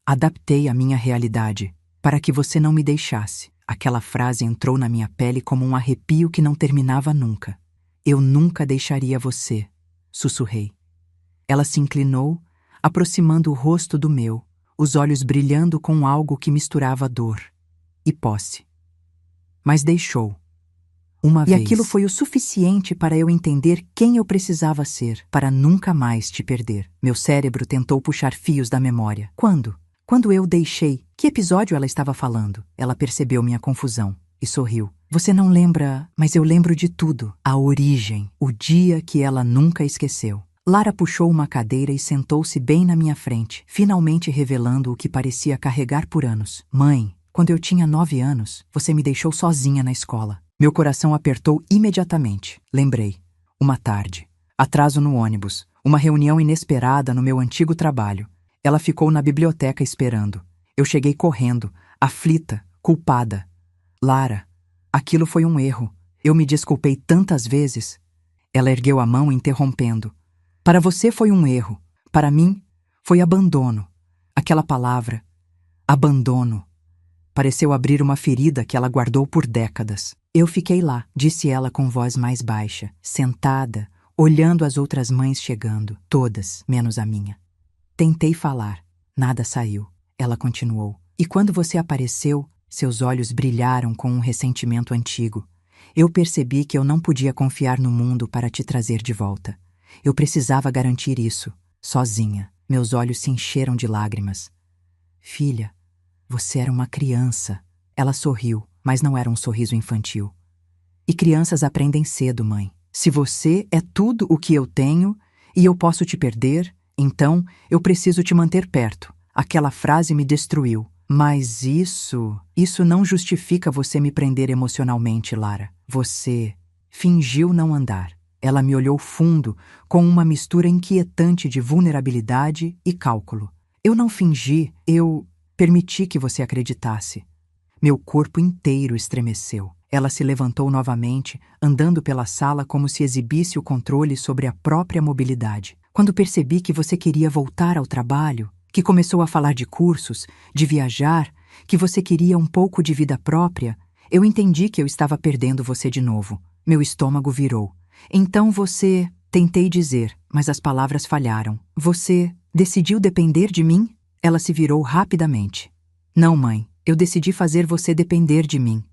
Adaptei a minha realidade para que você não me deixasse. Aquela frase entrou na minha pele como um arrepio que não terminava nunca. Eu nunca deixaria você, sussurrei. Ela se inclinou, aproximando o rosto do meu, os olhos brilhando com algo que misturava dor e posse. Mas deixou. Uma vez. E aquilo foi o suficiente para eu entender quem eu precisava ser, para nunca mais te perder. Meu cérebro tentou puxar fios da memória. Quando eu deixei, que episódio ela estava falando? Ela percebeu minha confusão e sorriu. Você não lembra, mas eu lembro de tudo. A origem, o dia que ela nunca esqueceu. Lara puxou uma cadeira e sentou-se bem na minha frente, finalmente revelando o que parecia carregar por anos. Mãe, quando eu tinha 9 anos, você me deixou sozinha na escola. Meu coração apertou imediatamente. Lembrei. Uma tarde. Atraso no ônibus. Uma reunião inesperada no meu antigo trabalho. Ela ficou na biblioteca esperando. Eu cheguei correndo, aflita, culpada. Lara, aquilo foi um erro. Eu me desculpei tantas vezes. Ela ergueu a mão, interrompendo. Para você foi um erro. Para mim, foi abandono. Aquela palavra, abandono, pareceu abrir uma ferida que ela guardou por décadas. Eu fiquei lá, disse ela com voz mais baixa, sentada, olhando as outras mães chegando, todas, menos a minha. Tentei falar, nada saiu. Ela continuou. E quando você apareceu, seus olhos brilharam com um ressentimento antigo. Eu percebi que eu não podia confiar no mundo para te trazer de volta. Eu precisava garantir isso, sozinha. Meus olhos se encheram de lágrimas. Filha, você era uma criança. Ela sorriu, mas não era um sorriso infantil. E crianças aprendem cedo, mãe. Se você é tudo o que eu tenho e eu posso te perder, então eu preciso te manter perto. Aquela frase me destruiu. Mas isso não justifica você me prender emocionalmente, Lara. Você fingiu não andar. Ela me olhou fundo, com uma mistura inquietante de vulnerabilidade e cálculo. Eu não fingi, eu permiti que você acreditasse. Meu corpo inteiro estremeceu. Ela se levantou novamente, andando pela sala como se exibisse o controle sobre a própria mobilidade. Quando percebi que você queria voltar ao trabalho, que começou a falar de cursos, de viajar, que você queria um pouco de vida própria, eu entendi que eu estava perdendo você de novo. Meu estômago virou. Então você... Tentei dizer, mas as palavras falharam. Você decidiu depender de mim? Ela se virou rapidamente. Não, mãe, eu decidi fazer você depender de mim.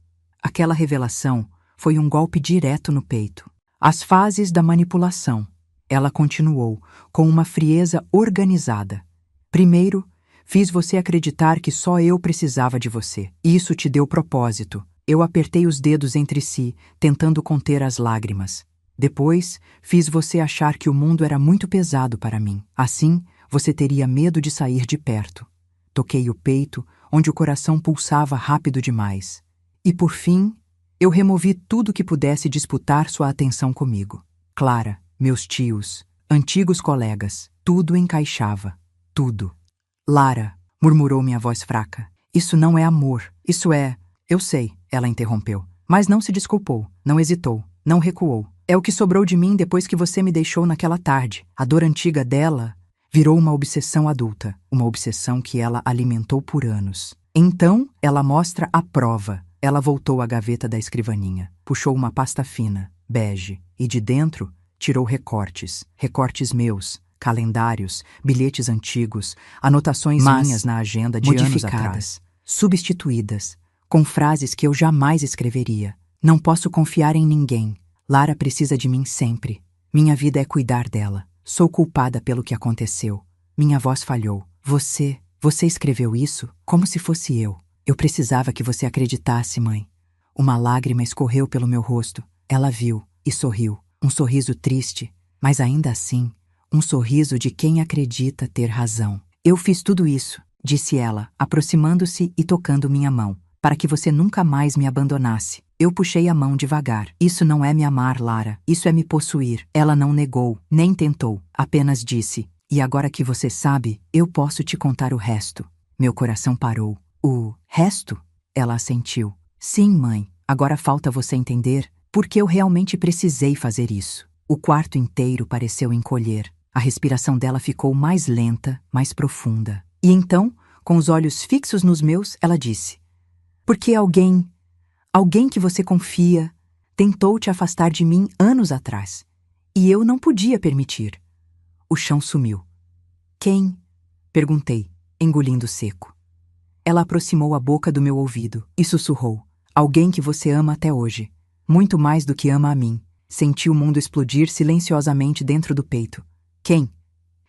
Aquela revelação foi um golpe direto no peito. As fases da manipulação. Ela continuou, com uma frieza organizada. Primeiro, fiz você acreditar que só eu precisava de você. Isso te deu propósito. Eu apertei os dedos entre si, tentando conter as lágrimas. Depois, fiz você achar que o mundo era muito pesado para mim. Assim, você teria medo de sair de perto. Toquei o peito, onde o coração pulsava rápido demais. E por fim, eu removi tudo que pudesse disputar sua atenção comigo. Clara, meus tios, antigos colegas, tudo encaixava. Tudo. Lara, murmurou minha voz fraca. Isso não é amor. Isso é... Eu sei, ela interrompeu. Mas não se desculpou, não hesitou, não recuou. É o que sobrou de mim depois que você me deixou naquela tarde. A dor antiga dela virou uma obsessão adulta, uma obsessão que ela alimentou por anos. Então, ela mostra a prova. Ela voltou à gaveta da escrivaninha, puxou uma pasta fina, bege, e de dentro tirou recortes. Recortes meus, calendários, bilhetes antigos, anotações minhas na agenda de anos atrás. Substituídas, com frases que eu jamais escreveria. Não posso confiar em ninguém. Lara precisa de mim sempre. Minha vida é cuidar dela. Sou culpada pelo que aconteceu. Minha voz falhou. Você escreveu isso como se fosse eu. Eu precisava que você acreditasse, mãe. Uma lágrima escorreu pelo meu rosto. Ela viu e sorriu. Um sorriso triste, mas ainda assim, um sorriso de quem acredita ter razão. Eu fiz tudo isso, disse ela, aproximando-se e tocando minha mão, para que você nunca mais me abandonasse. Eu puxei a mão devagar. Isso não é me amar, Lara. Isso é me possuir. Ela não negou, nem tentou, apenas disse: e agora que você sabe, eu posso te contar o resto. Meu coração parou. O resto? Ela assentiu. Sim, mãe. Agora falta você entender por que eu realmente precisei fazer isso. O quarto inteiro pareceu encolher. A respiração dela ficou mais lenta, mais profunda. E então, com os olhos fixos nos meus, ela disse: porque alguém que você confia, tentou te afastar de mim anos atrás. E eu não podia permitir. O chão sumiu. Quem? Perguntei, engolindo seco. Ela aproximou a boca do meu ouvido e sussurrou: alguém que você ama até hoje. Muito mais do que ama a mim. Senti o mundo explodir silenciosamente dentro do peito. Quem?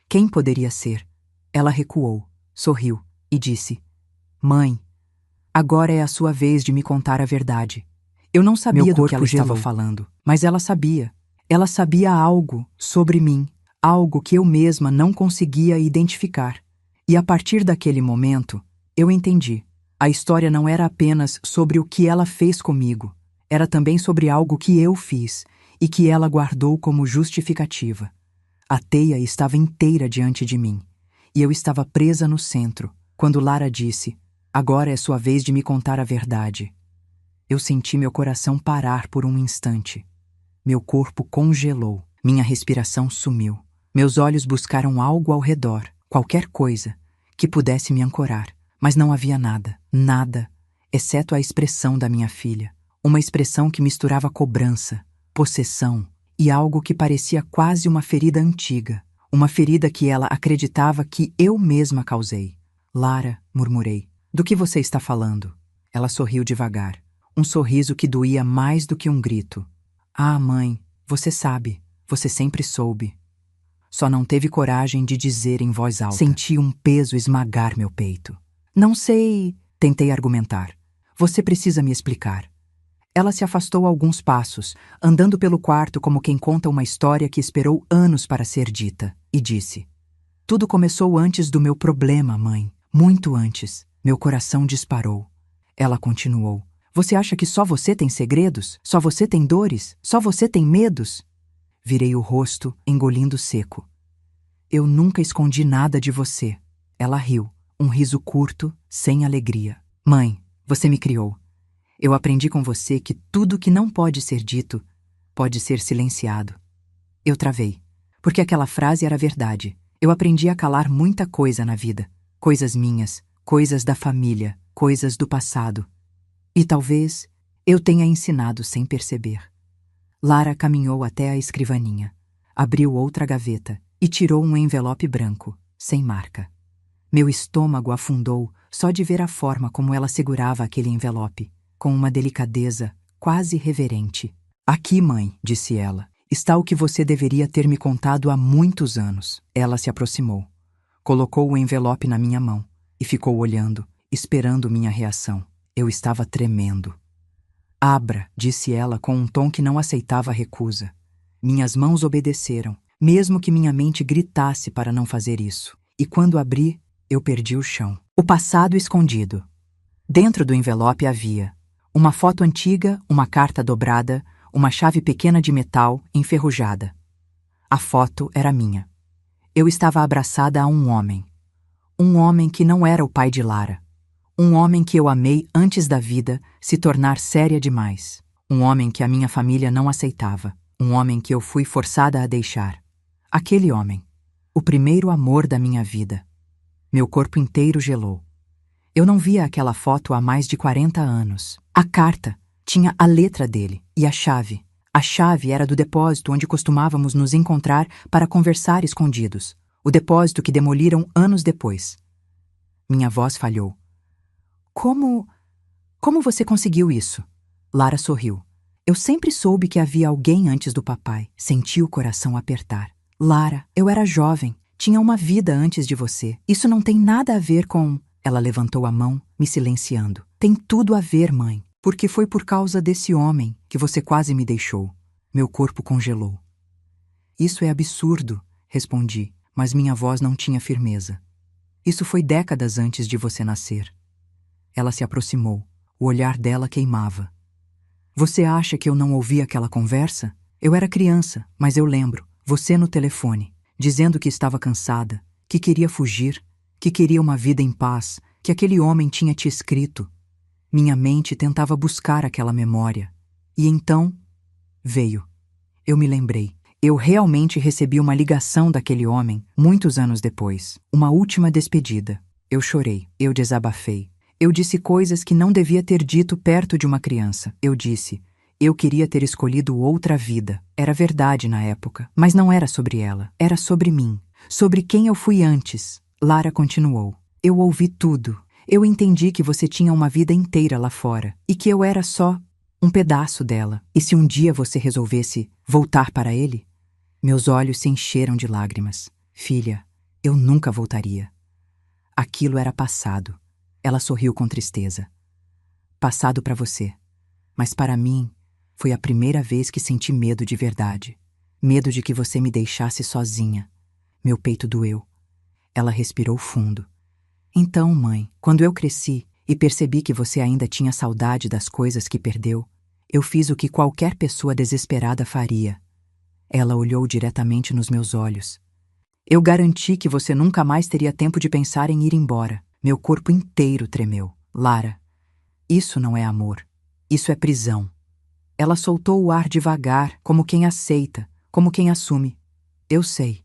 Quem poderia ser? Ela recuou, sorriu e disse: mãe, agora é a sua vez de me contar a verdade. Eu não sabia do que ela estava falando, mas ela sabia. Ela sabia algo sobre mim, algo que eu mesma não conseguia identificar. E a partir daquele momento, eu entendi. A história não era apenas sobre o que ela fez comigo, era também sobre algo que eu fiz e que ela guardou como justificativa. A teia estava inteira diante de mim, e eu estava presa no centro, quando Lara disse: agora é sua vez de me contar a verdade. Eu senti meu coração parar por um instante. Meu corpo congelou, minha respiração sumiu. Meus olhos buscaram algo ao redor, qualquer coisa, que pudesse me ancorar. Mas não havia nada, nada, exceto a expressão da minha filha. Uma expressão que misturava cobrança, possessão e algo que parecia quase uma ferida antiga. Uma ferida que ela acreditava que eu mesma causei. Lara, murmurei, do que você está falando? Ela sorriu devagar, um sorriso que doía mais do que um grito. Ah, mãe, você sabe, você sempre soube. Só não teve coragem de dizer em voz alta. Senti um peso esmagar meu peito. Não sei, tentei argumentar. Você precisa me explicar. Ela se afastou alguns passos, andando pelo quarto como quem conta uma história que esperou anos para ser dita, e disse: tudo começou antes do meu problema, mãe. Muito antes. Meu coração disparou. Ela continuou: você acha que só você tem segredos? Só você tem dores? Só você tem medos? Virei o rosto, engolindo seco. Eu nunca escondi nada de você. Ela riu, um riso curto, sem alegria. Mãe, você me criou. Eu aprendi com você que tudo que não pode ser dito pode ser silenciado. Eu travei, porque aquela frase era verdade. Eu aprendi a calar muita coisa na vida. Coisas minhas, coisas da família, coisas do passado. E talvez eu tenha ensinado sem perceber. Lara caminhou até a escrivaninha, abriu outra gaveta e tirou um envelope branco, sem marca. Meu estômago afundou só de ver a forma como ela segurava aquele envelope, com uma delicadeza quase reverente. Aqui, mãe, disse ela, está o que você deveria ter me contado há muitos anos. Ela se aproximou, colocou o envelope na minha mão e ficou olhando, esperando minha reação. Eu estava tremendo. Abra, disse ela com um tom que não aceitava recusa. Minhas mãos obedeceram, mesmo que minha mente gritasse para não fazer isso. E quando abri, eu perdi o chão. O passado escondido. Dentro do envelope havia uma foto antiga, uma carta dobrada, uma chave pequena de metal enferrujada. A foto era minha. Eu estava abraçada a um homem. Um homem que não era o pai de Lara. Um homem que eu amei antes da vida se tornar séria demais. Um homem que a minha família não aceitava. Um homem que eu fui forçada a deixar. Aquele homem. O primeiro amor da minha vida. Meu corpo inteiro gelou. Eu não via aquela foto há mais de 40 anos. A carta tinha a letra dele e a chave. A chave era do depósito onde costumávamos nos encontrar para conversar escondidos. O depósito que demoliram anos depois. Minha voz falhou. Como você conseguiu isso? Lara sorriu. Eu sempre soube que havia alguém antes do papai. Senti o coração apertar. Lara, eu era jovem. Tinha uma vida antes de você. Isso não tem nada a ver com... Ela levantou a mão, me silenciando. Tem tudo a ver, mãe. Porque foi por causa desse homem que você quase me deixou. Meu corpo congelou. Isso é absurdo, respondi, mas minha voz não tinha firmeza. Isso foi décadas antes de você nascer. Ela se aproximou. O olhar dela queimava. Você acha que eu não ouvi aquela conversa? Eu era criança, mas eu lembro. Você no telefone, dizendo que estava cansada, que queria fugir, que queria uma vida em paz, que aquele homem tinha te escrito. Minha mente tentava buscar aquela memória. E então, veio. Eu me lembrei. Eu realmente recebi uma ligação daquele homem, muitos anos depois. Uma última despedida. Eu chorei. Eu desabafei. Eu disse coisas que não devia ter dito perto de uma criança. Eu disse, eu queria ter escolhido outra vida. Era verdade na época, mas não era sobre ela. Era sobre mim. Sobre quem eu fui antes. Lara continuou. Eu ouvi tudo. Eu entendi que você tinha uma vida inteira lá fora e que eu era só um pedaço dela. E se um dia você resolvesse voltar para ele? Meus olhos se encheram de lágrimas. Filha, eu nunca voltaria. Aquilo era passado. Ela sorriu com tristeza. Passado para você. Mas para mim, foi a primeira vez que senti medo de verdade. Medo de que você me deixasse sozinha. Meu peito doeu. Ela respirou fundo. Então, mãe, quando eu cresci e percebi que você ainda tinha saudade das coisas que perdeu, eu fiz o que qualquer pessoa desesperada faria. Ela olhou diretamente nos meus olhos. Eu garanti que você nunca mais teria tempo de pensar em ir embora. Meu corpo inteiro tremeu. Lara, isso não é amor. Isso é prisão. Ela soltou o ar devagar, como quem aceita, como quem assume. Eu sei.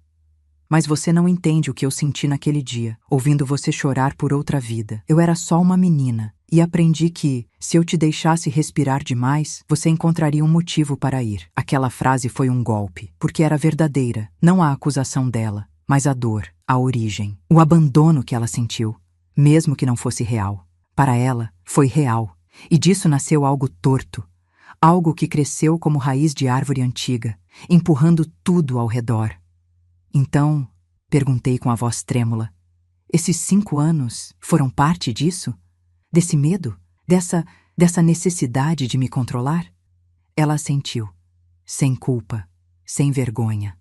Mas você não entende o que eu senti naquele dia, ouvindo você chorar por outra vida. Eu era só uma menina, e aprendi que, se eu te deixasse respirar demais, você encontraria um motivo para ir. Aquela frase foi um golpe, porque era verdadeira, não a acusação dela, mas a dor, a origem, o abandono que ela sentiu, mesmo que não fosse real. Para ela, foi real, e disso nasceu algo torto, algo que cresceu como raiz de árvore antiga, empurrando tudo ao redor. Então, perguntei com a voz trêmula, esses 5 anos foram parte disso? Desse medo? Dessa necessidade de me controlar? Ela assentiu, sem culpa, sem vergonha.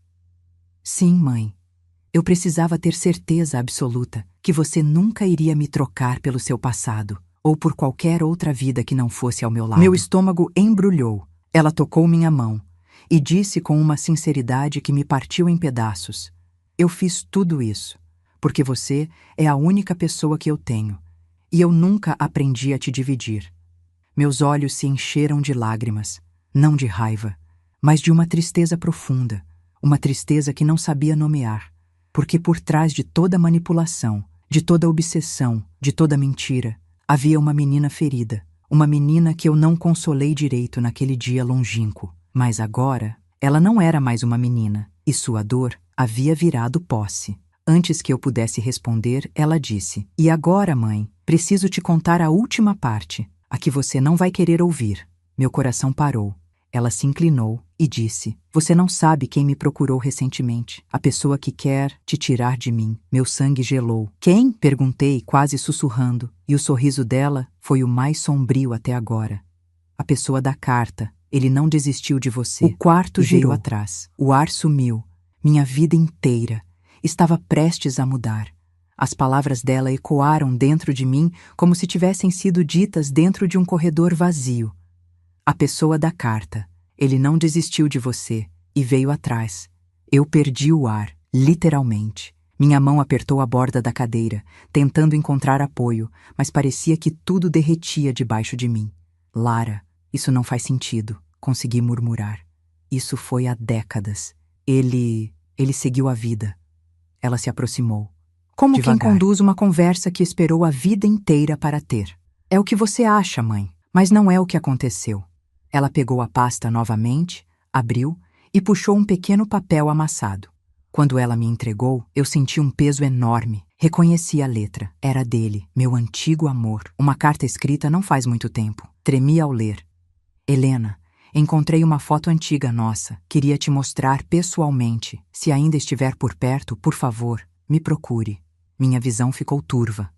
Sim, mãe. Eu precisava ter certeza absoluta que você nunca iria me trocar pelo seu passado, ou por qualquer outra vida que não fosse ao meu lado. Meu estômago embrulhou. Ela tocou minha mão e disse com uma sinceridade que me partiu em pedaços. Eu fiz tudo isso, porque você é a única pessoa que eu tenho, e eu nunca aprendi a te dividir. Meus olhos se encheram de lágrimas, não de raiva, mas de uma tristeza profunda, uma tristeza que não sabia nomear, porque por trás de toda manipulação, de toda obsessão, de toda mentira, havia uma menina ferida, uma menina que eu não consolei direito naquele dia longínquo. Mas agora, ela não era mais uma menina, e sua dor havia virado posse. Antes que eu pudesse responder, ela disse, e agora, mãe, preciso te contar a última parte, a que você não vai querer ouvir. Meu coração parou. Ela se inclinou e disse, você não sabe quem me procurou recentemente, a pessoa que quer te tirar de mim. Meu sangue gelou. Quem? Perguntei, quase sussurrando, e o sorriso dela foi o mais sombrio até agora. A pessoa da carta. Ele não desistiu de você. O quarto girou atrás. O ar sumiu. Minha vida inteira estava prestes a mudar. As palavras dela ecoaram dentro de mim como se tivessem sido ditas dentro de um corredor vazio. A pessoa da carta. Ele não desistiu de você e veio atrás. Eu perdi o ar, literalmente. Minha mão apertou a borda da cadeira, tentando encontrar apoio, mas parecia que tudo derretia debaixo de mim. Lara, isso não faz sentido, consegui murmurar. Isso foi há décadas. Ele seguiu a vida. Ela se aproximou. Como devagar. Quem conduz uma conversa que esperou a vida inteira para ter. É o que você acha, mãe, mas não é o que aconteceu. Ela pegou a pasta novamente, abriu e puxou um pequeno papel amassado. Quando ela me entregou, eu senti um peso enorme. Reconheci a letra. Era dele, meu antigo amor. Uma carta escrita não faz muito tempo. Tremi ao ler. Helena, encontrei uma foto antiga nossa. Queria te mostrar pessoalmente. Se ainda estiver por perto, por favor, me procure. Minha visão ficou turva.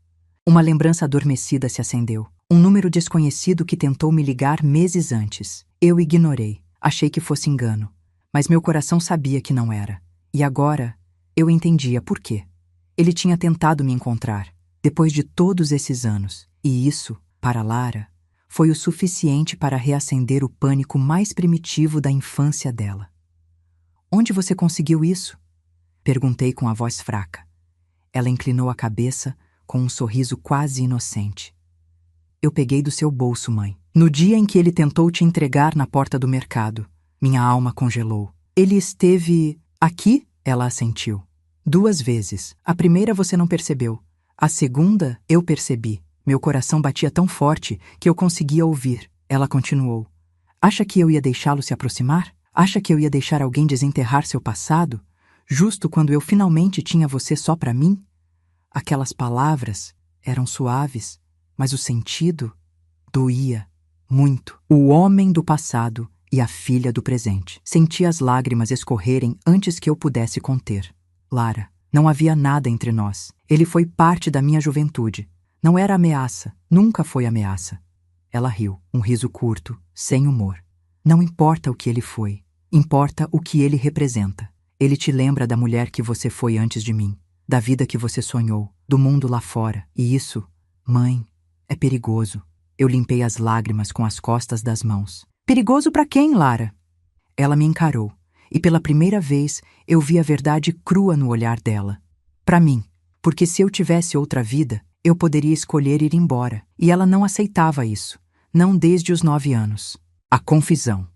Uma lembrança adormecida se acendeu. Um número desconhecido que tentou me ligar meses antes. Eu ignorei. Achei que fosse engano. Mas meu coração sabia que não era. E agora, eu entendia por quê. Ele tinha tentado me encontrar, depois de todos esses anos. E isso, para Lara, foi o suficiente para reacender o pânico mais primitivo da infância dela. Onde você conseguiu isso? Perguntei com a voz fraca. Ela inclinou a cabeça com um sorriso quase inocente. Eu peguei do seu bolso, mãe. No dia em que ele tentou te entregar na porta do mercado, minha alma congelou. Ele esteve aqui? Ela assentiu. 2 vezes. A primeira você não percebeu. A segunda, eu percebi. Meu coração batia tão forte que eu conseguia ouvir. Ela continuou. Acha que eu ia deixá-lo se aproximar? Acha que eu ia deixar alguém desenterrar seu passado? Justo quando eu finalmente tinha você só para mim? Aquelas palavras eram suaves, mas o sentido doía muito. O homem do passado e a filha do presente. Senti as lágrimas escorrerem antes que eu pudesse conter. Lara, não havia nada entre nós. Ele foi parte da minha juventude. Não era ameaça, nunca foi ameaça. Ela riu, um riso curto, sem humor. Não importa o que ele foi, importa o que ele representa. Ele te lembra da mulher que você foi antes de mim, da vida que você sonhou, do mundo lá fora. E isso, mãe, é perigoso. Eu limpei as lágrimas com as costas das mãos. Perigoso para quem, Lara? Ela me encarou, e pela primeira vez eu vi a verdade crua no olhar dela. Para mim, porque se eu tivesse outra vida, eu poderia escolher ir embora. E ela não aceitava isso, não desde os 9 anos. A confusão.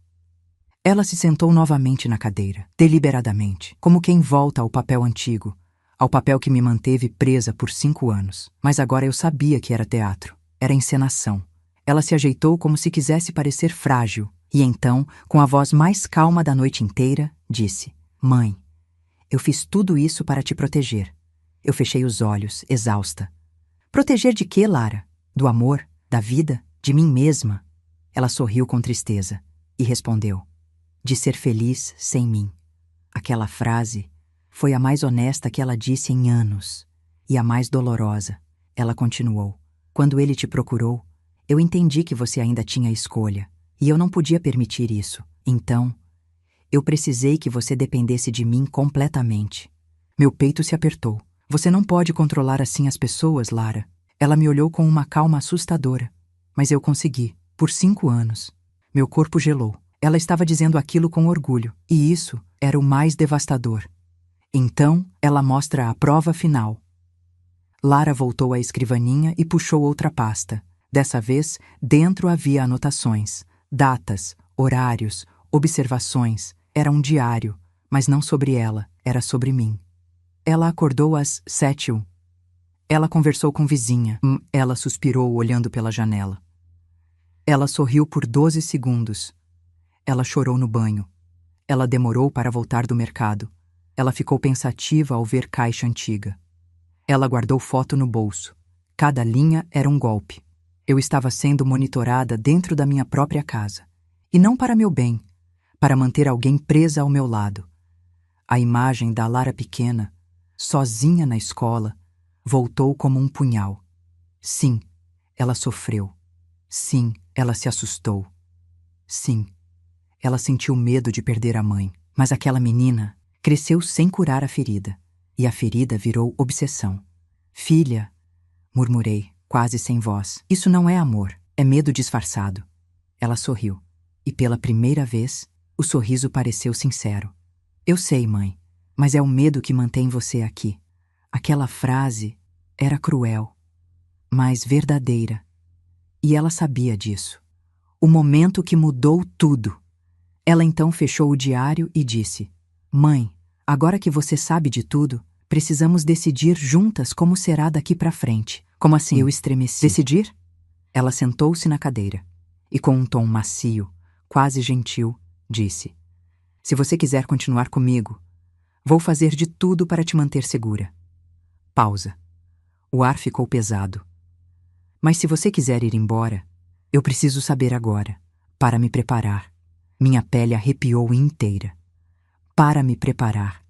Ela se sentou novamente na cadeira, deliberadamente, como quem volta ao papel antigo, ao papel que me manteve presa por 5 anos. Mas agora eu sabia que era teatro, era encenação. Ela se ajeitou como se quisesse parecer frágil, e então, com a voz mais calma da noite inteira, disse: Mãe, eu fiz tudo isso para te proteger. Eu fechei os olhos, exausta. Proteger de quê, Lara? Do amor? Da vida? De mim mesma? Ela sorriu com tristeza e respondeu: de ser feliz sem mim. Aquela frase foi a mais honesta que ela disse em anos, e a mais dolorosa. Ela continuou: quando ele te procurou, eu entendi que você ainda tinha escolha, e eu não podia permitir isso. Então, eu precisei que você dependesse de mim completamente. Meu peito se apertou. Você não pode controlar assim as pessoas, Lara. Ela me olhou com uma calma assustadora. Mas eu consegui, por 5 anos. Meu corpo gelou. Ela estava dizendo aquilo com orgulho, e isso era o mais devastador. Então, ela mostra a prova final. Lara voltou à escrivaninha e puxou outra pasta. Dessa vez, dentro havia anotações, datas, horários, observações. Era um diário, mas não sobre ela, era sobre mim. Ela acordou às 7h01. Ela conversou com vizinha. Ela suspirou olhando pela janela. Ela sorriu por 12 segundos. Ela chorou no banho. Ela demorou para voltar do mercado. Ela ficou pensativa ao ver caixa antiga. Ela guardou foto no bolso. Cada linha era um golpe. Eu estava sendo monitorada dentro da minha própria casa. E não para meu bem, para manter alguém presa ao meu lado. A imagem da Lara pequena, sozinha na escola, voltou como um punhal. Sim, ela sofreu. Sim, ela se assustou. Sim, ela sentiu medo de perder a mãe. Mas aquela menina cresceu sem curar a ferida. E a ferida virou obsessão. Filha, murmurei, quase sem voz. Isso não é amor, é medo disfarçado. Ela sorriu. E pela primeira vez, o sorriso pareceu sincero. Eu sei, mãe, mas é o medo que mantém você aqui. Aquela frase era cruel, mas verdadeira. E ela sabia disso. O momento que mudou tudo. Ela então fechou o diário e disse: Mãe, agora que você sabe de tudo, precisamos decidir juntas como será daqui para frente. Como assim? Eu estremeci. Decidir? Ela sentou-se na cadeira e, com um tom macio, quase gentil, disse: Se você quiser continuar comigo, vou fazer de tudo para te manter segura. Pausa. O ar ficou pesado. Mas se você quiser ir embora, eu preciso saber agora, para me preparar. Minha pele arrepiou inteira. Para me preparar.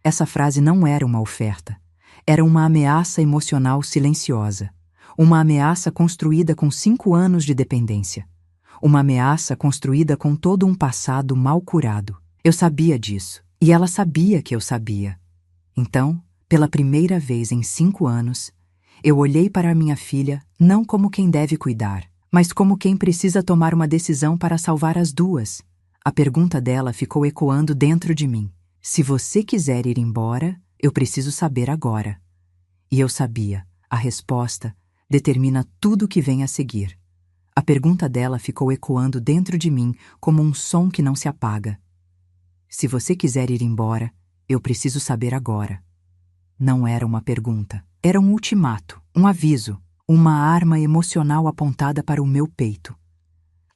Essa frase não era uma oferta. Era uma ameaça emocional silenciosa. Uma ameaça construída com 5 anos de dependência. Uma ameaça construída com todo um passado mal curado. Eu sabia disso, e ela sabia que eu sabia. Então, pela primeira vez em 5 anos, eu olhei para minha filha não como quem deve cuidar, mas como quem precisa tomar uma decisão para salvar as duas. A pergunta dela ficou ecoando dentro de mim. Se você quiser ir embora, eu preciso saber agora. E eu sabia. A resposta determina tudo o que vem a seguir. A pergunta dela ficou ecoando dentro de mim como um som que não se apaga. Se você quiser ir embora, eu preciso saber agora. Não era uma pergunta. Era um ultimato, um aviso, uma arma emocional apontada para o meu peito.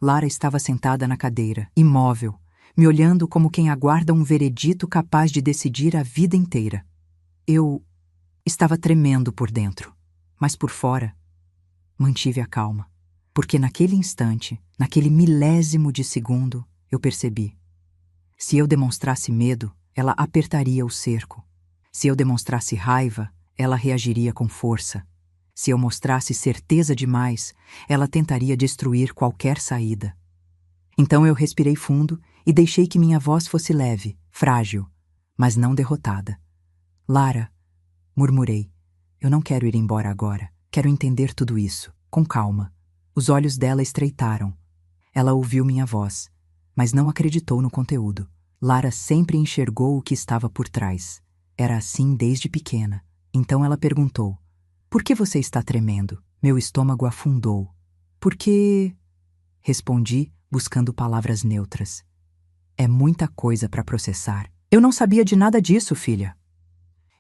Lara estava sentada na cadeira, imóvel, me olhando como quem aguarda um veredito capaz de decidir a vida inteira. Eu estava tremendo por dentro, mas por fora mantive a calma, porque naquele instante, naquele milésimo de segundo, eu percebi. Se eu demonstrasse medo, ela apertaria o cerco. Se eu demonstrasse raiva, ela reagiria com força. Se eu mostrasse certeza demais, ela tentaria destruir qualquer saída. Então eu respirei fundo e deixei que minha voz fosse leve, frágil, mas não derrotada. Lara, murmurei, eu não quero ir embora agora. Quero entender tudo isso, com calma. Os olhos dela estreitaram. Ela ouviu minha voz, mas não acreditou no conteúdo. Lara sempre enxergou o que estava por trás. Era assim desde pequena. Então ela perguntou, por que você está tremendo? Meu estômago afundou. Porque... Respondi, buscando palavras neutras. É muita coisa para processar. Eu não sabia de nada disso, filha.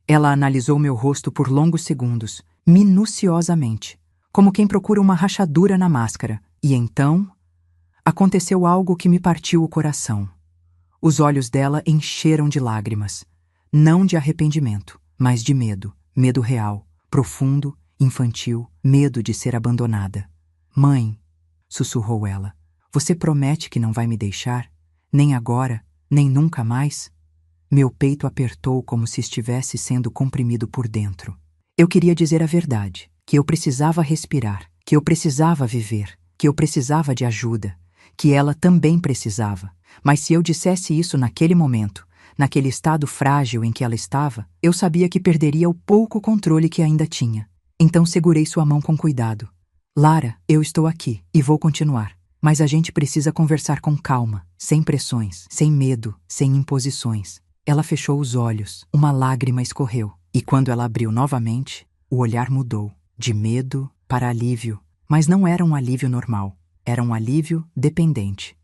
Ela analisou meu rosto por longos segundos, minuciosamente, como quem procura uma rachadura na máscara. E então, aconteceu algo que me partiu o coração. Os olhos dela encheram de lágrimas, não de arrependimento, mas de medo. Medo real, profundo, infantil, medo de ser abandonada. Mãe, sussurrou ela, você promete que não vai me deixar? Nem agora, nem nunca mais? Meu peito apertou como se estivesse sendo comprimido por dentro. Eu queria dizer a verdade, que eu precisava respirar, que eu precisava viver, que eu precisava de ajuda, que ela também precisava. Mas se eu dissesse isso naquele momento, naquele estado frágil em que ela estava, eu sabia que perderia o pouco controle que ainda tinha. Então segurei sua mão com cuidado. Lara, eu estou aqui e vou continuar. Mas a gente precisa conversar com calma, sem pressões, sem medo, sem imposições. Ela fechou os olhos, uma lágrima escorreu. E quando ela abriu novamente, o olhar mudou, de medo para alívio. Mas não era um alívio normal, era um alívio dependente.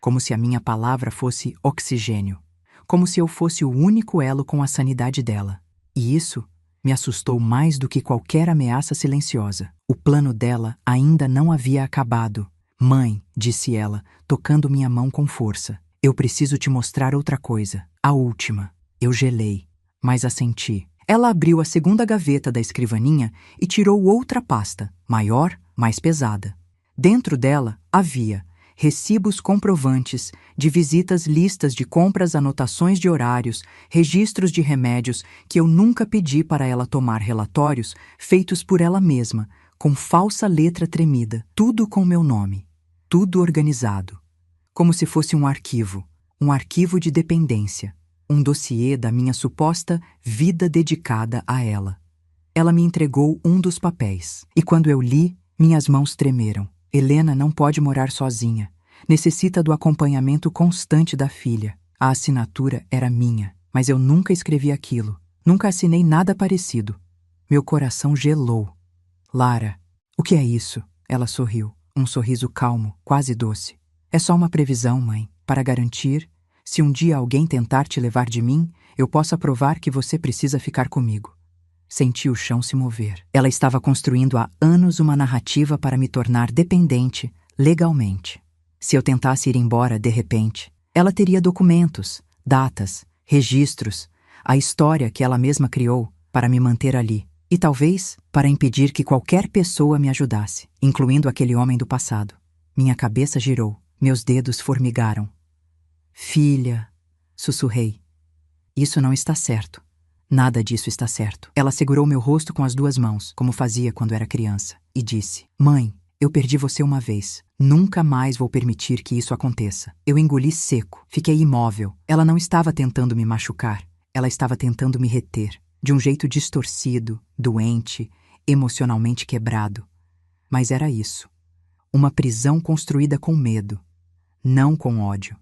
Como se a minha palavra fosse oxigênio. Como se eu fosse o único elo com a sanidade dela. E isso me assustou mais do que qualquer ameaça silenciosa. O plano dela ainda não havia acabado. Mãe, disse ela, tocando minha mão com força. Eu preciso te mostrar outra coisa. A última. Eu gelei, mas assenti. Ela abriu a segunda gaveta da escrivaninha e tirou outra pasta, maior, mais pesada. Dentro dela havia recibos comprovantes de visitas, listas de compras, anotações de horários, registros de remédios que eu nunca pedi para ela tomar, relatórios feitos por ela mesma, com falsa letra tremida, tudo com meu nome, tudo organizado, como se fosse um arquivo de dependência, um dossiê da minha suposta vida dedicada a ela. Ela me entregou um dos papéis, e quando eu li, minhas mãos tremeram. Helena não pode morar sozinha. Necessita do acompanhamento constante da filha. A assinatura era minha, mas eu nunca escrevi aquilo. Nunca assinei nada parecido. Meu coração gelou. Lara, o que é isso? Ela sorriu, um sorriso calmo, quase doce. É só uma previsão, mãe, para garantir, se um dia alguém tentar te levar de mim, eu possa provar que você precisa ficar comigo. Senti o chão se mover. Ela estava construindo há anos uma narrativa para me tornar dependente, legalmente. Se eu tentasse ir embora de repente, ela teria documentos, datas, registros, a história que ela mesma criou para me manter ali. E talvez para impedir que qualquer pessoa me ajudasse, incluindo aquele homem do passado. Minha cabeça girou, meus dedos formigaram. Filha, sussurrei. Isso não está certo. Nada disso está certo. Ela segurou meu rosto com as 2 mãos, como fazia quando era criança, e disse: Mãe, eu perdi você uma vez. Nunca mais vou permitir que isso aconteça. Eu engoli seco, fiquei imóvel. Ela não estava tentando me machucar, ela estava tentando me reter, de um jeito distorcido, doente, emocionalmente quebrado. Mas era isso. Uma prisão construída com medo, não com ódio.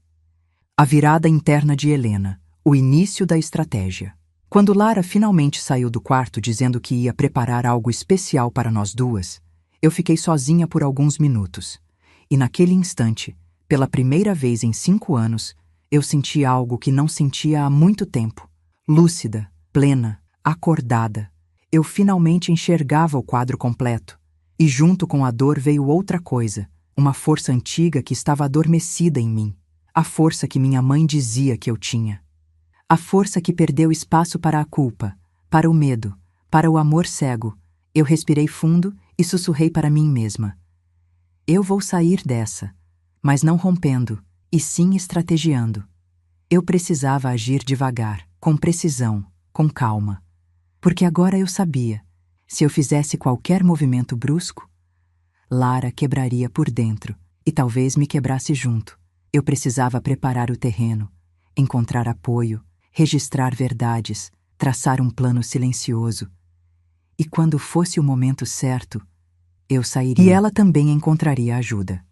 A virada interna de Helena, o início da estratégia. Quando Lara finalmente saiu do quarto dizendo que ia preparar algo especial para nós 2, eu fiquei sozinha por alguns minutos. E naquele instante, pela primeira vez em 5 anos, eu senti algo que não sentia há muito tempo. Lúcida, plena, acordada. Eu finalmente enxergava o quadro completo. E junto com a dor veio outra coisa, uma força antiga que estava adormecida em mim. A força que minha mãe dizia que eu tinha. A força que perdeu espaço para a culpa, para o medo, para o amor cego. Eu respirei fundo e sussurrei para mim mesma. Eu vou sair dessa, mas não rompendo, e sim estrategiando. Eu precisava agir devagar, com precisão, com calma. Porque agora eu sabia, se eu fizesse qualquer movimento brusco, Lara quebraria por dentro, e talvez me quebrasse junto. Eu precisava preparar o terreno, encontrar apoio, registrar verdades, traçar um plano silencioso. E quando fosse o momento certo, eu sairia. E ela também encontraria ajuda.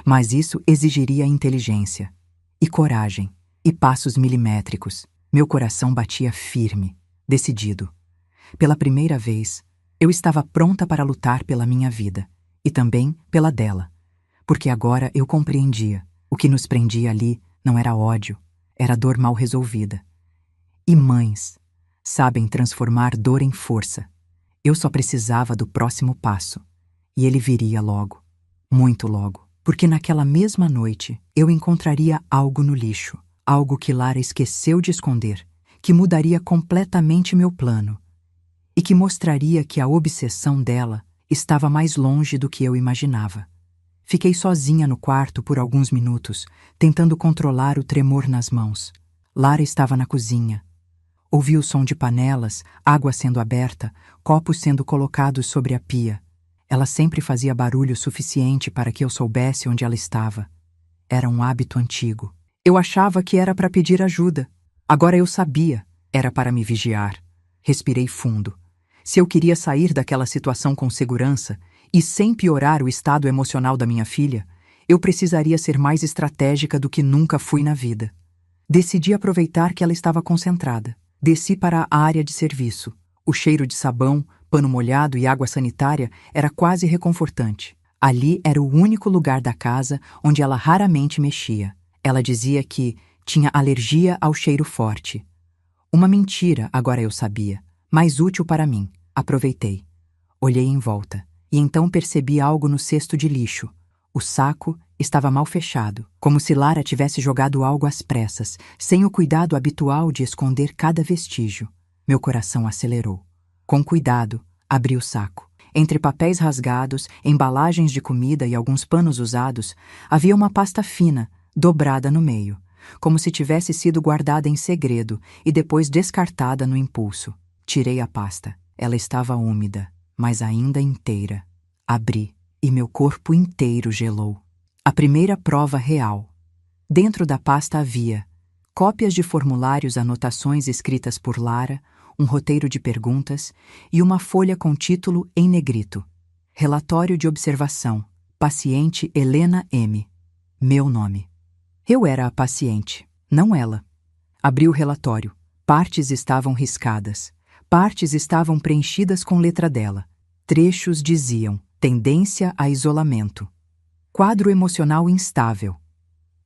Mas isso exigiria inteligência, e coragem, e passos milimétricos. Meu coração batia firme, decidido. Pela primeira vez, eu estava pronta para lutar pela minha vida, e também pela dela. Porque agora eu compreendia. O que nos prendia ali não era ódio, era dor mal resolvida. E mães sabem transformar dor em força. Eu só precisava do próximo passo. E ele viria logo, muito logo. Porque naquela mesma noite eu encontraria algo no lixo, algo que Lara esqueceu de esconder, que mudaria completamente meu plano e que mostraria que a obsessão dela estava mais longe do que eu imaginava. Fiquei sozinha no quarto por alguns minutos, tentando controlar o tremor nas mãos. Lara estava na cozinha. Ouvi o som de panelas, água sendo aberta, copos sendo colocados sobre a pia. Ela sempre fazia barulho suficiente para que eu soubesse onde ela estava. Era um hábito antigo. Eu achava que era para pedir ajuda. Agora eu sabia, era para me vigiar. Respirei fundo. Se eu queria sair daquela situação com segurança e sem piorar o estado emocional da minha filha, eu precisaria ser mais estratégica do que nunca fui na vida. Decidi aproveitar que ela estava concentrada. Desci para a área de serviço. O cheiro de sabão, pano molhado e água sanitária era quase reconfortante. Ali era o único lugar da casa onde ela raramente mexia. Ela dizia que tinha alergia ao cheiro forte. Uma mentira, agora eu sabia, mais útil para mim. Aproveitei. Olhei em volta e então percebi algo no cesto de lixo. O saco estava mal fechado, como se Lara tivesse jogado algo às pressas, sem o cuidado habitual de esconder cada vestígio. Meu coração acelerou. Com cuidado, abri o saco. Entre papéis rasgados, embalagens de comida e alguns panos usados, havia uma pasta fina, dobrada no meio, como se tivesse sido guardada em segredo e depois descartada no impulso. Tirei a pasta. Ela estava úmida, mas ainda inteira. Abri, e meu corpo inteiro gelou. A primeira prova real. Dentro da pasta havia cópias de formulários, anotações escritas por Lara, um roteiro de perguntas e uma folha com título em negrito. Relatório de observação. Paciente Helena M. Meu nome. Eu era a paciente, não ela. Abri o relatório. Partes estavam riscadas. Partes estavam preenchidas com letra dela. Trechos diziam: tendência a isolamento. Quadro emocional instável.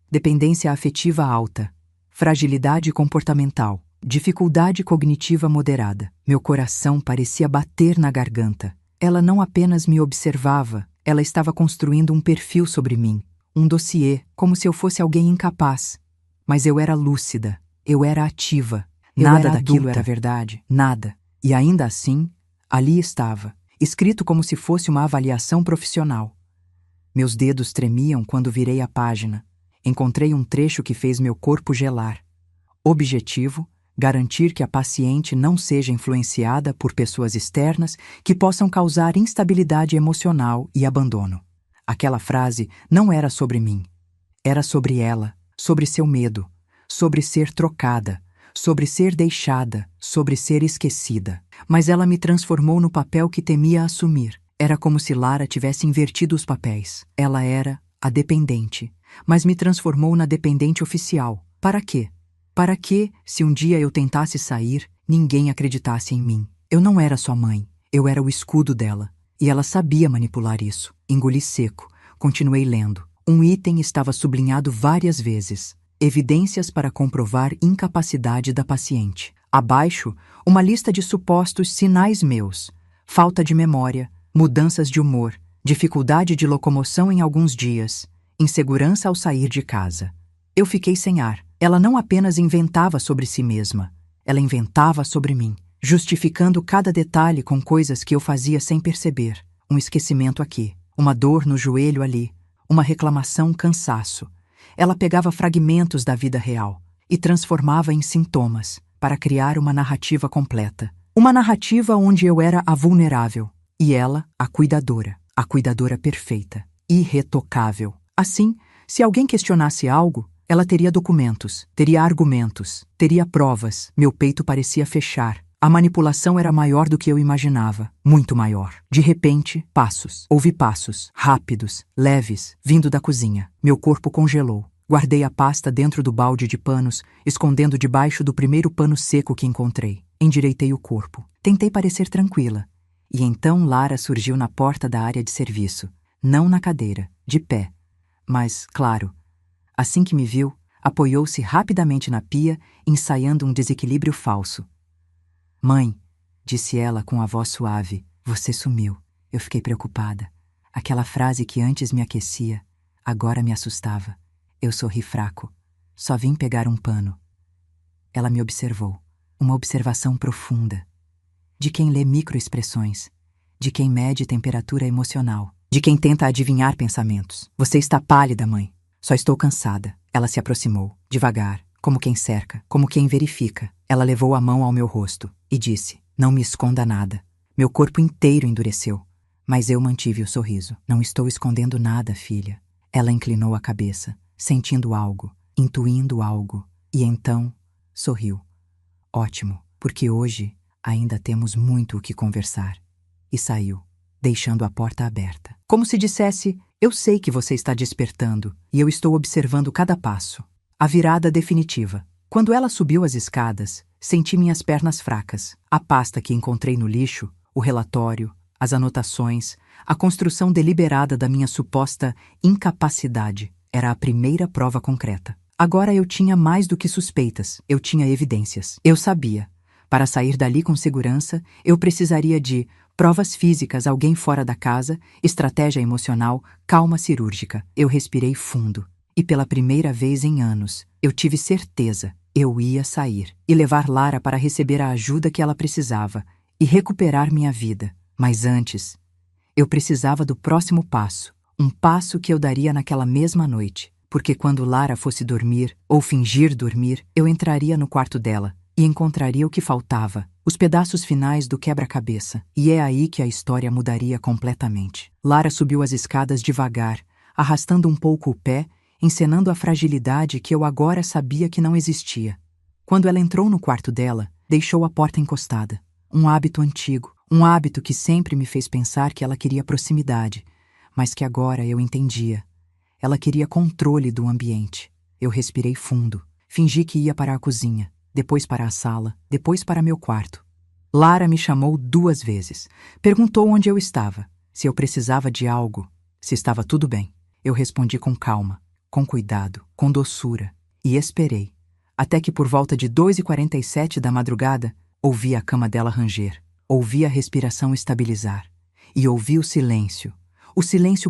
Dependência afetiva alta. Fragilidade comportamental. Dificuldade cognitiva moderada. Meu coração parecia bater na garganta. Ela não apenas me observava, ela estava construindo um perfil sobre mim. Um dossiê, como se eu fosse alguém incapaz. Mas eu era lúcida. Eu era ativa. Nada daquilo era verdade. Nada. E ainda assim, ali estava, escrito como se fosse uma avaliação profissional. Meus dedos tremiam quando virei a página. Encontrei um trecho que fez meu corpo gelar. Objetivo: garantir que a paciente não seja influenciada por pessoas externas que possam causar instabilidade emocional e abandono. Aquela frase não era sobre mim. Era sobre ela, sobre seu medo, sobre ser trocada, sobre ser deixada, sobre ser esquecida. Mas ela me transformou no papel que temia assumir. Era como se Lara tivesse invertido os papéis. Ela era a dependente, mas me transformou na dependente oficial. Para quê? Para que, se um dia eu tentasse sair, ninguém acreditasse em mim. Eu não era só mãe, eu era o escudo dela. E ela sabia manipular isso. Engoli seco, continuei lendo. Um item estava sublinhado várias vezes. Evidências para comprovar incapacidade da paciente. Abaixo, uma lista de supostos sinais meus. Falta de memória, mudanças de humor, dificuldade de locomoção em alguns dias, insegurança ao sair de casa. Eu fiquei sem ar. Ela não apenas inventava sobre si mesma, ela inventava sobre mim, justificando cada detalhe com coisas que eu fazia sem perceber. Um esquecimento aqui, uma dor no joelho ali, uma reclamação, cansaço. Ela pegava fragmentos da vida real e transformava em sintomas para criar uma narrativa completa. Uma narrativa onde eu era a vulnerável e ela a cuidadora perfeita, irretocável. Assim, se alguém questionasse algo, ela teria documentos, teria argumentos, teria provas. Meu peito parecia fechar. A manipulação era maior do que eu imaginava, muito maior. De repente, passos. Ouvi passos, rápidos, leves, vindo da cozinha. Meu corpo congelou. Guardei a pasta dentro do balde de panos, escondendo debaixo do primeiro pano seco que encontrei. Endireitei o corpo. Tentei parecer tranquila. E então Lara surgiu na porta da área de serviço. Não na cadeira, de pé. Mas, claro, assim que me viu, apoiou-se rapidamente na pia, ensaiando um desequilíbrio falso. Mãe, disse ela com a voz suave, você sumiu. Eu fiquei preocupada. Aquela frase que antes me aquecia, agora me assustava. Eu sorri fraco. Só vim pegar um pano. Ela me observou. Uma observação profunda. De quem lê microexpressões. De quem mede temperatura emocional. De quem tenta adivinhar pensamentos. Você está pálida, mãe. Só estou cansada. Ela se aproximou, devagar, como quem cerca, como quem verifica. Ela levou a mão ao meu rosto e disse, não me esconda nada. Meu corpo inteiro endureceu, mas eu mantive o sorriso. Não estou escondendo nada, filha. Ela inclinou a cabeça, sentindo algo, intuindo algo, e então sorriu. Ótimo, porque hoje ainda temos muito o que conversar. E saiu, deixando a porta aberta. Como se dissesse, eu sei que você está despertando e eu estou observando cada passo. A virada definitiva. Quando ela subiu as escadas, senti minhas pernas fracas. A pasta que encontrei no lixo, o relatório, as anotações, a construção deliberada da minha suposta incapacidade era a primeira prova concreta. Agora eu tinha mais do que suspeitas, eu tinha evidências. Eu sabia. Para sair dali com segurança, eu precisaria de provas físicas, alguém fora da casa, estratégia emocional, calma cirúrgica. Eu respirei fundo. E pela primeira vez em anos, eu tive certeza. Eu ia sair e levar Lara para receber a ajuda que ela precisava e recuperar minha vida. Mas antes, eu precisava do próximo passo. Um passo que eu daria naquela mesma noite. Porque quando Lara fosse dormir, ou fingir dormir, eu entraria no quarto dela e encontraria o que faltava, os pedaços finais do quebra-cabeça. E é aí que a história mudaria completamente. Lara subiu as escadas devagar, arrastando um pouco o pé, encenando a fragilidade que eu agora sabia que não existia. Quando ela entrou no quarto dela, deixou a porta encostada. Um hábito antigo, um hábito que sempre me fez pensar que ela queria proximidade, mas que agora eu entendia. Ela queria controle do ambiente. Eu respirei fundo, fingi que ia para a cozinha, depois para a sala, depois para meu quarto. Lara me chamou 2 vezes. Perguntou onde eu estava, se eu precisava de algo, se estava tudo bem. Eu respondi com calma, com cuidado, com doçura, e esperei, até que por volta de 2h47 da madrugada, ouvi a cama dela ranger, ouvi a respiração estabilizar, e ouvi o silêncio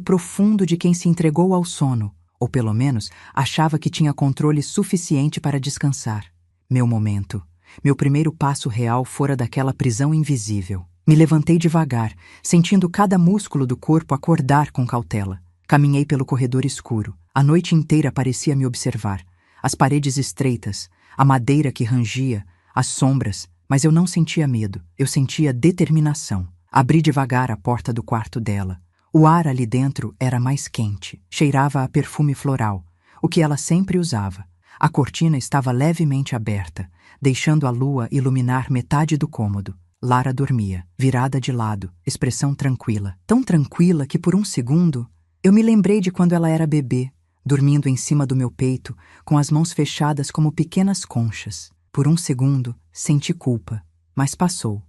profundo de quem se entregou ao sono, ou pelo menos achava que tinha controle suficiente para descansar. Meu momento, meu primeiro passo real fora daquela prisão invisível. Me levantei devagar, sentindo cada músculo do corpo acordar com cautela. Caminhei pelo corredor escuro. A noite inteira parecia me observar. As paredes estreitas, a madeira que rangia, as sombras, mas eu não sentia medo, eu sentia determinação. Abri devagar a porta do quarto dela. O ar ali dentro era mais quente, cheirava a perfume floral, o que ela sempre usava. A cortina estava levemente aberta, deixando a lua iluminar metade do cômodo. Lara dormia, virada de lado, expressão tranquila. Tão tranquila que por um segundo eu me lembrei de quando ela era bebê, dormindo em cima do meu peito, com as mãos fechadas como pequenas conchas. Por um segundo senti culpa, mas passou,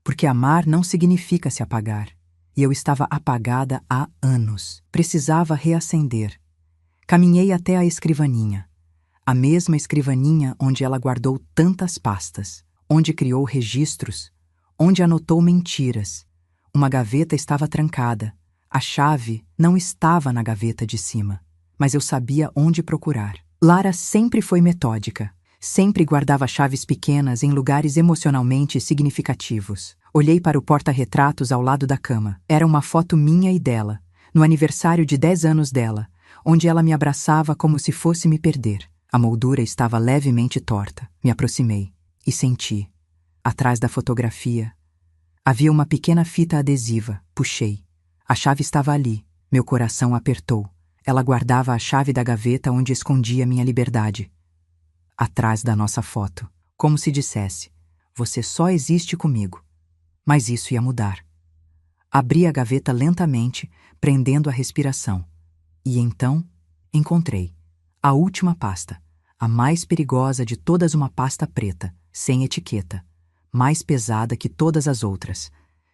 porque amar não significa se apagar. E eu estava apagada há anos. Precisava reacender. Caminhei até a escrivaninha. A mesma escrivaninha onde ela guardou tantas pastas, onde criou registros, onde anotou mentiras. Uma gaveta estava trancada. A chave não estava na gaveta de cima, mas eu sabia onde procurar. Lara sempre foi metódica. Sempre guardava chaves pequenas em lugares emocionalmente significativos. Olhei para o porta-retratos ao lado da cama. Era uma foto minha e dela, no aniversário de 10 anos dela, onde ela me abraçava como se fosse me perder. A moldura estava levemente torta. Me aproximei e senti. Atrás da fotografia havia uma pequena fita adesiva. Puxei. A chave estava ali. Meu coração apertou. Ela guardava a chave da gaveta onde escondia minha liberdade. Atrás da nossa foto, como se dissesse: você só existe comigo. Mas isso ia mudar. Abri a gaveta lentamente, prendendo a respiração. E então, encontrei a última pasta, a mais perigosa de todas, uma pasta preta, sem etiqueta, mais pesada que todas as outras.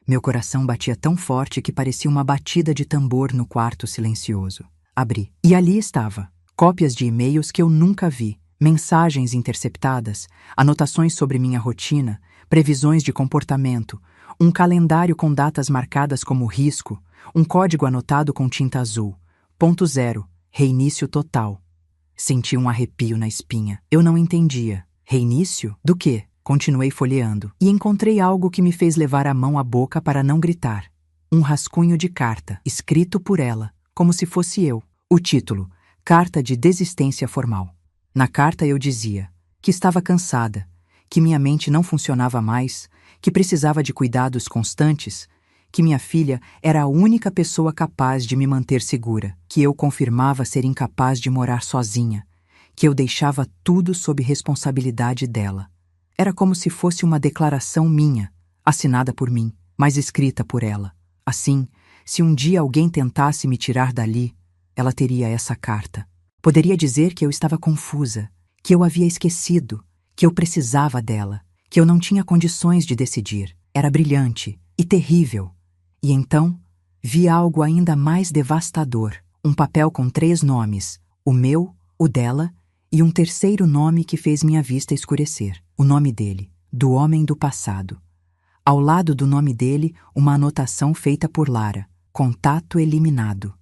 Meu coração batia tão forte que parecia uma batida de tambor no quarto silencioso. Abri. E ali estava, cópias de e-mails que eu nunca vi, mensagens interceptadas, anotações sobre minha rotina, previsões de comportamento, um calendário com datas marcadas como risco, um código anotado com tinta azul. Ponto 0, reinício total. Senti um arrepio na espinha. Eu não entendia. Reinício? Do quê? Continuei folheando. E encontrei algo que me fez levar a mão à boca para não gritar. Um rascunho de carta, escrito por ela, como se fosse eu. O título: Carta de Desistência Formal. Na carta eu dizia que estava cansada, que minha mente não funcionava mais, que precisava de cuidados constantes, que minha filha era a única pessoa capaz de me manter segura, que eu confirmava ser incapaz de morar sozinha, que eu deixava tudo sob responsabilidade dela. Era como se fosse uma declaração minha, assinada por mim, mas escrita por ela. Assim, se um dia alguém tentasse me tirar dali, ela teria essa carta. Poderia dizer que eu estava confusa, que eu havia esquecido, que eu precisava dela, que eu não tinha condições de decidir. Era brilhante e terrível. E então, vi algo ainda mais devastador. Um papel com 3 nomes, o meu, o dela e um terceiro nome que fez minha vista escurecer. O nome dele, do homem do passado. Ao lado do nome dele, uma anotação feita por Lara: contato eliminado.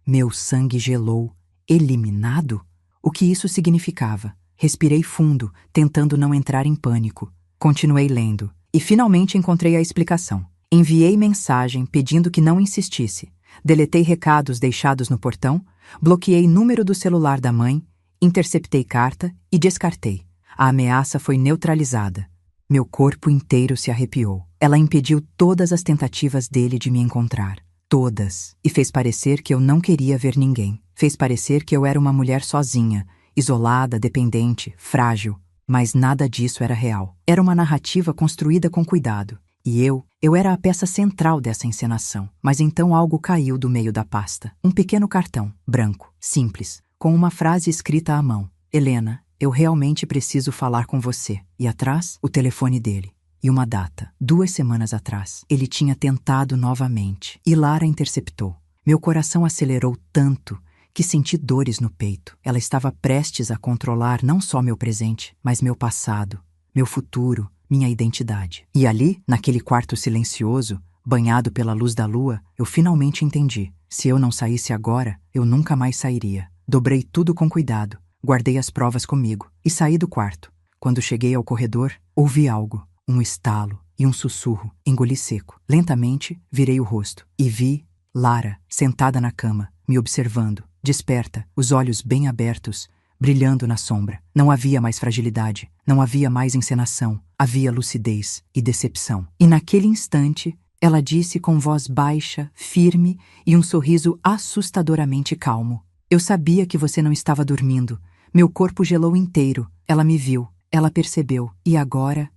Meu sangue gelou. Eliminado? O que isso significava? Respirei fundo, tentando não entrar em pânico. Continuei lendo, e finalmente encontrei a explicação. Enviei mensagem pedindo que não insistisse. Deletei recados deixados no portão, bloqueei número do celular da mãe, interceptei carta e descartei. A ameaça foi neutralizada. Meu corpo inteiro se arrepiou. Ela impediu todas as tentativas dele de me encontrar. Todas. E fez parecer que eu não queria ver ninguém. Fez parecer que eu era uma mulher sozinha, isolada, dependente, frágil. Mas nada disso era real. Era uma narrativa construída com cuidado. E eu era a peça central dessa encenação. Mas então algo caiu do meio da pasta. Um pequeno cartão, branco, simples, com uma frase escrita à mão. Helena, eu realmente preciso falar com você. E atrás, o telefone dele. E uma data. 2 semanas atrás, ele tinha tentado novamente. E Lara interceptou. Meu coração acelerou tanto que senti dores no peito. Ela estava prestes a controlar não só meu presente, mas meu passado, meu futuro, minha identidade. E ali, naquele quarto silencioso, banhado pela luz da lua, eu finalmente entendi. Se eu não saísse agora, eu nunca mais sairia. Dobrei tudo com cuidado, guardei as provas comigo e saí do quarto. Quando cheguei ao corredor, ouvi algo. Um estalo e um sussurro. Engoli seco. Lentamente, virei o rosto e vi Lara, sentada na cama, me observando, desperta, os olhos bem abertos, brilhando na sombra. Não havia mais fragilidade, não havia mais encenação, havia lucidez e decepção. E naquele instante, ela disse com voz baixa, firme e um sorriso assustadoramente calmo: Eu sabia que você não estava dormindo. Meu corpo gelou inteiro. Ela me viu, ela percebeu. E agora?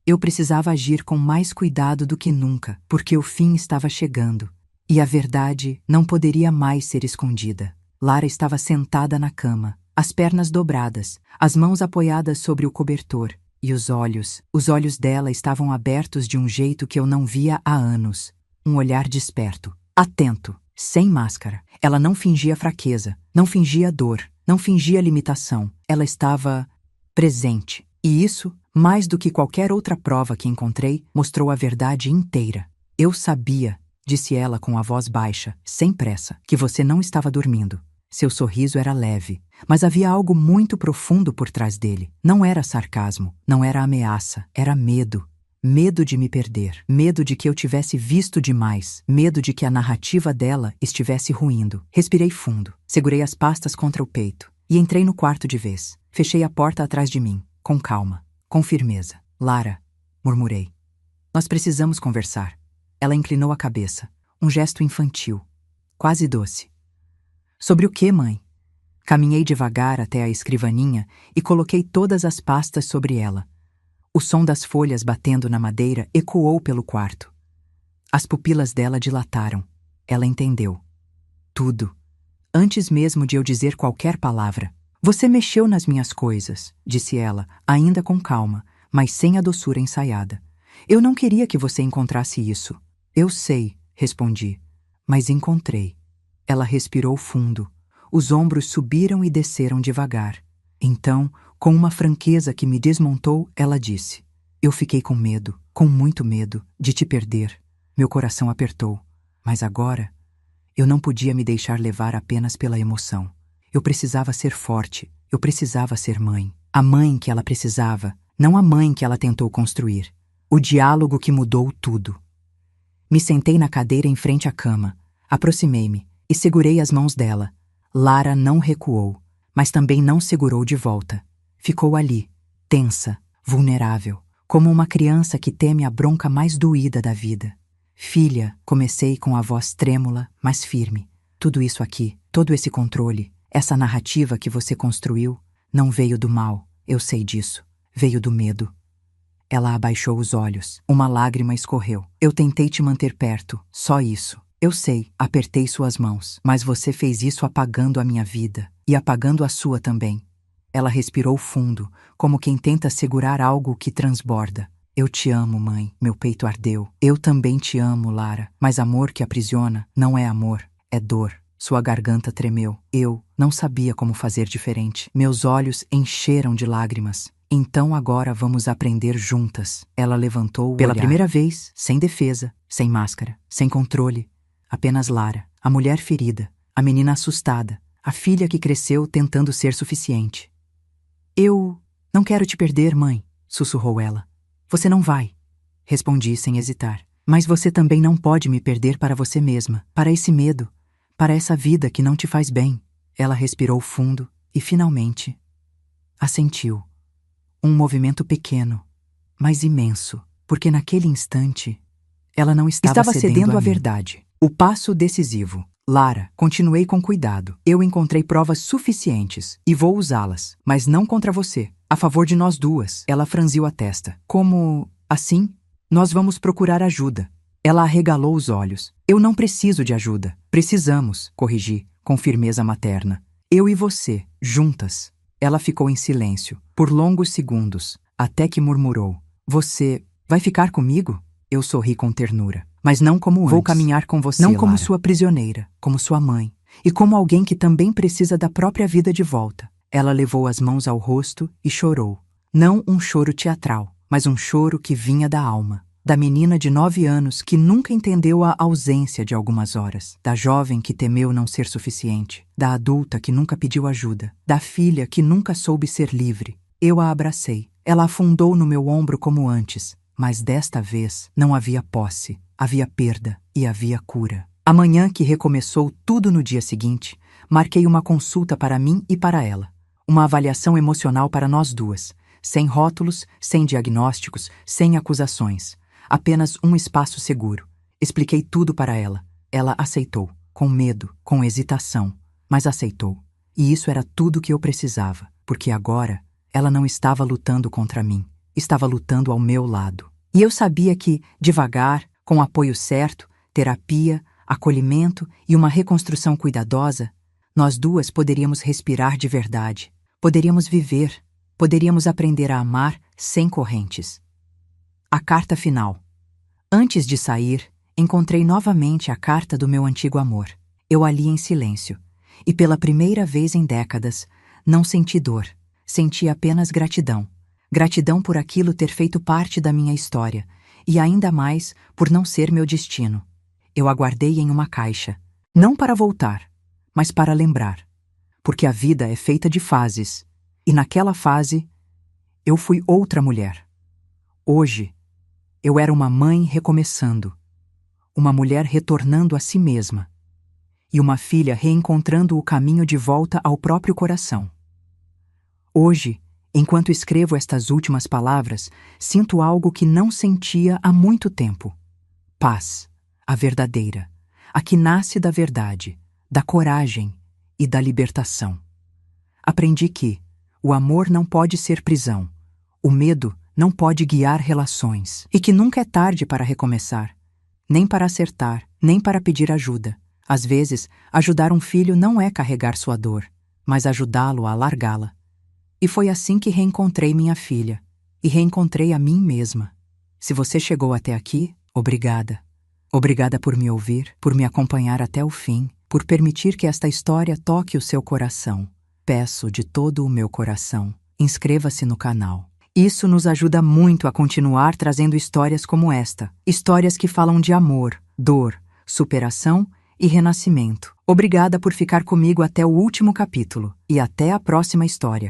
Eu precisava agir com mais cuidado do que nunca, porque o fim estava chegando. E a verdade não poderia mais ser escondida. Lara estava sentada na cama, as pernas dobradas, as mãos apoiadas sobre o cobertor, e os olhos dela estavam abertos de um jeito que eu não via há anos. Um olhar desperto, atento, sem máscara. Ela não fingia fraqueza, não fingia dor, não fingia limitação. Ela estava presente. E isso, mais do que qualquer outra prova que encontrei, mostrou a verdade inteira. Eu sabia, disse ela com a voz baixa, sem pressa, que você não estava dormindo. Seu sorriso era leve, mas havia algo muito profundo por trás dele. Não era sarcasmo, não era ameaça, era medo. Medo de me perder, medo de que eu tivesse visto demais, medo de que a narrativa dela estivesse ruindo. Respirei fundo, segurei as pastas contra o peito e entrei no quarto de vez. Fechei a porta atrás de mim, com calma, com firmeza. Lara, murmurei. Nós precisamos conversar. Ela inclinou a cabeça, um gesto infantil, quase doce. Sobre o que, mãe? Caminhei devagar até a escrivaninha e coloquei todas as pastas sobre ela. O som das folhas batendo na madeira ecoou pelo quarto. As pupilas dela dilataram. Ela entendeu. Tudo. Antes mesmo de eu dizer qualquer palavra. Você mexeu nas minhas coisas, disse ela, ainda com calma, mas sem a doçura ensaiada. Eu não queria que você encontrasse isso. Eu sei, respondi, mas encontrei. Ela respirou fundo. Os ombros subiram e desceram devagar. Então, com uma franqueza que me desmontou, ela disse: Eu fiquei com medo, com muito medo, de te perder. Meu coração apertou. Mas agora, eu não podia me deixar levar apenas pela emoção. Eu precisava ser forte, eu precisava ser mãe. A mãe que ela precisava, não a mãe que ela tentou construir. O diálogo que mudou tudo. Me sentei na cadeira em frente à cama, aproximei-me e segurei as mãos dela. Lara não recuou, mas também não segurou de volta. Ficou ali, tensa, vulnerável, como uma criança que teme a bronca mais doída da vida. Filha, comecei com a voz trêmula, mas firme. Tudo isso aqui, todo esse controle, essa narrativa que você construiu, não veio do mal, eu sei disso. Veio do medo. Ela abaixou os olhos. Uma lágrima escorreu. Eu tentei te manter perto, só isso. Eu sei, apertei suas mãos, mas você fez isso apagando a minha vida, e apagando a sua também. Ela respirou fundo, como quem tenta segurar algo que transborda. Eu te amo, mãe, meu peito ardeu. Eu também te amo, Lara, mas amor que aprisiona não é amor, é dor. Sua garganta tremeu. Eu não sabia como fazer diferente. Meus olhos encheram de lágrimas. Então agora vamos aprender juntas. Ela levantou o olhar. Pela primeira vez, sem defesa, sem máscara, sem controle. Apenas Lara, a mulher ferida, a menina assustada, a filha que cresceu tentando ser suficiente. Eu não quero te perder, mãe, sussurrou ela. Você não vai, respondi sem hesitar. Mas você também não pode me perder para você mesma, para esse medo, para essa vida que não te faz bem. Ela respirou fundo e, finalmente, assentiu. Um movimento pequeno, mas imenso, porque naquele instante, ela não estava cedendo à verdade. O passo decisivo. Lara, continuei com cuidado. Eu encontrei provas suficientes e vou usá-las, mas não contra você, a favor de nós duas. Ela franziu a testa. Como assim? Nós vamos procurar ajuda. Ela arregalou os olhos. Eu não preciso de ajuda. Precisamos, corrigi, com firmeza materna. Eu e você, juntas. Ela ficou em silêncio, por longos segundos, até que murmurou. Você vai ficar comigo? Eu sorri com ternura. Mas não como antes. Vou caminhar com você, não como Lara. Sua prisioneira, como sua mãe. E como alguém que também precisa da própria vida de volta. Ela levou as mãos ao rosto e chorou. Não um choro teatral, mas um choro que vinha da alma. Da menina de 9 anos que nunca entendeu a ausência de algumas horas. Da jovem que temeu não ser suficiente. Da adulta que nunca pediu ajuda. Da filha que nunca soube ser livre. Eu a abracei. Ela afundou no meu ombro como antes. Mas desta vez não havia posse. Havia perda e havia cura. Amanhã, que recomeçou tudo no dia seguinte, marquei uma consulta para mim e para ela. Uma avaliação emocional para nós duas, sem rótulos, sem diagnósticos, sem acusações. Apenas um espaço seguro. Expliquei tudo para ela. Ela aceitou, com medo, com hesitação, mas aceitou. E isso era tudo que eu precisava, porque agora ela não estava lutando contra mim, estava lutando ao meu lado. E eu sabia que, devagar, com o apoio certo, terapia, acolhimento e uma reconstrução cuidadosa, nós duas poderíamos respirar de verdade, poderíamos viver, poderíamos aprender a amar sem correntes. A carta final. Antes de sair, encontrei novamente a carta do meu antigo amor. Eu a li em silêncio, e pela primeira vez em décadas, não senti dor, senti apenas gratidão. Gratidão por aquilo ter feito parte da minha história, e ainda mais por não ser meu destino. Eu a guardei em uma caixa, não para voltar, mas para lembrar, porque a vida é feita de fases, e naquela fase, eu fui outra mulher. Hoje, eu era uma mãe recomeçando, uma mulher retornando a si mesma, e uma filha reencontrando o caminho de volta ao próprio coração. Hoje, enquanto escrevo estas últimas palavras, sinto algo que não sentia há muito tempo. Paz, a verdadeira, a que nasce da verdade, da coragem e da libertação. Aprendi que o amor não pode ser prisão, o medo não pode guiar relações, e que nunca é tarde para recomeçar, nem para acertar, nem para pedir ajuda. Às vezes, ajudar um filho não é carregar sua dor, mas ajudá-lo a largá-la. E foi assim que reencontrei minha filha, e reencontrei a mim mesma. Se você chegou até aqui, obrigada. Obrigada por me ouvir, por me acompanhar até o fim, por permitir que esta história toque o seu coração. Peço de todo o meu coração, inscreva-se no canal. Isso nos ajuda muito a continuar trazendo histórias como esta. Histórias que falam de amor, dor, superação e renascimento. Obrigada por ficar comigo até o último capítulo. E até a próxima história.